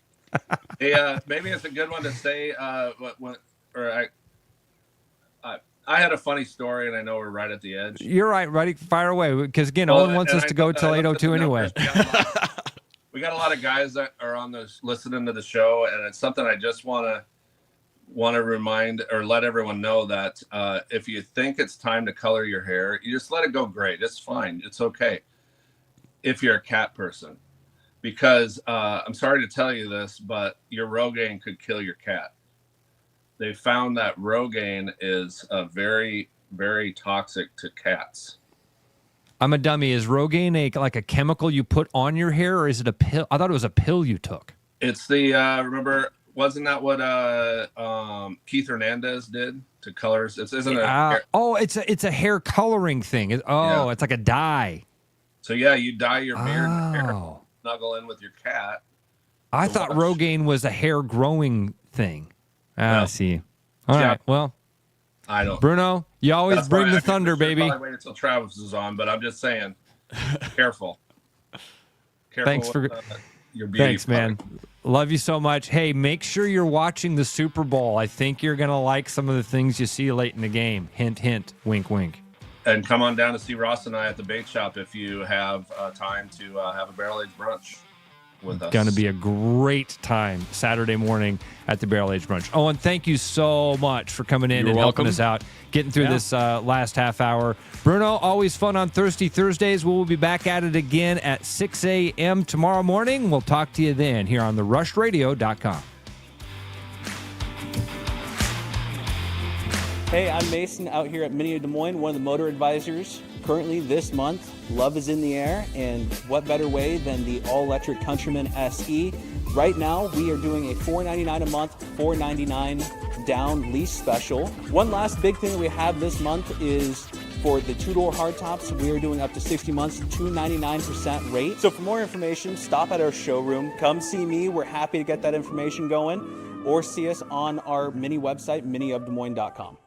Hey, maybe it's a good one to say. I had a funny story, and I know we're right at the edge. You're right, buddy. Fire away. Because, again, Owen wants us to go till 8:02 anyway. We got a lot of guys that are on this listening to the show, and it's something I just want to remind or let everyone know that if you think it's time to color your hair, you just let it go gray. It's fine. It's okay. If you're a cat person, because I'm sorry to tell you this, but your Rogaine could kill your cat. They found that Rogaine is very, very toxic to cats. I'm a dummy. Is Rogaine like a chemical you put on your hair, or is it a pill? I thought it was a pill you took. It's the remember, wasn't that what Keith Hernandez did to colors? It's it's a hair coloring thing. It's like a dye. So yeah, you dye your beard and hair, snuggle in with your cat. I thought Rogaine was a hair growing thing. I see. All right. Well, I don't. Bruno, you always bring the thunder, baby. Probably wait until Travis is on, but I'm just saying, careful. Thanks for your beauty. Thanks, man. Love you so much. Hey, make sure you're watching the Super Bowl. I think you're gonna like some of the things you see late in the game. Hint, hint. Wink, wink. And come on down to see Ross and I at the bait shop if you have time to have a barrel-aged brunch with us. Going to be a great time Saturday morning at the Barrel Age Brunch. Owen, thank you so much for coming in and helping us out, getting through this last half hour. Bruno, always fun on Thirsty Thursdays. We'll be back at it again at 6 a.m. tomorrow morning. We'll talk to you then here on therushradio.com. Hey, I'm Mason out here at Mini of Des Moines, one of the motor advisors. Currently this month, love is in the air, and what better way than the all-electric Countryman SE. Right now, we are doing a $499 a month, $499 down lease special. One last big thing that we have this month is for the two-door hardtops, we are doing up to 60 months, 299% rate. So for more information, stop at our showroom. Come see me. We're happy to get that information going. Or see us on our Mini website, miniofdesmoines.com.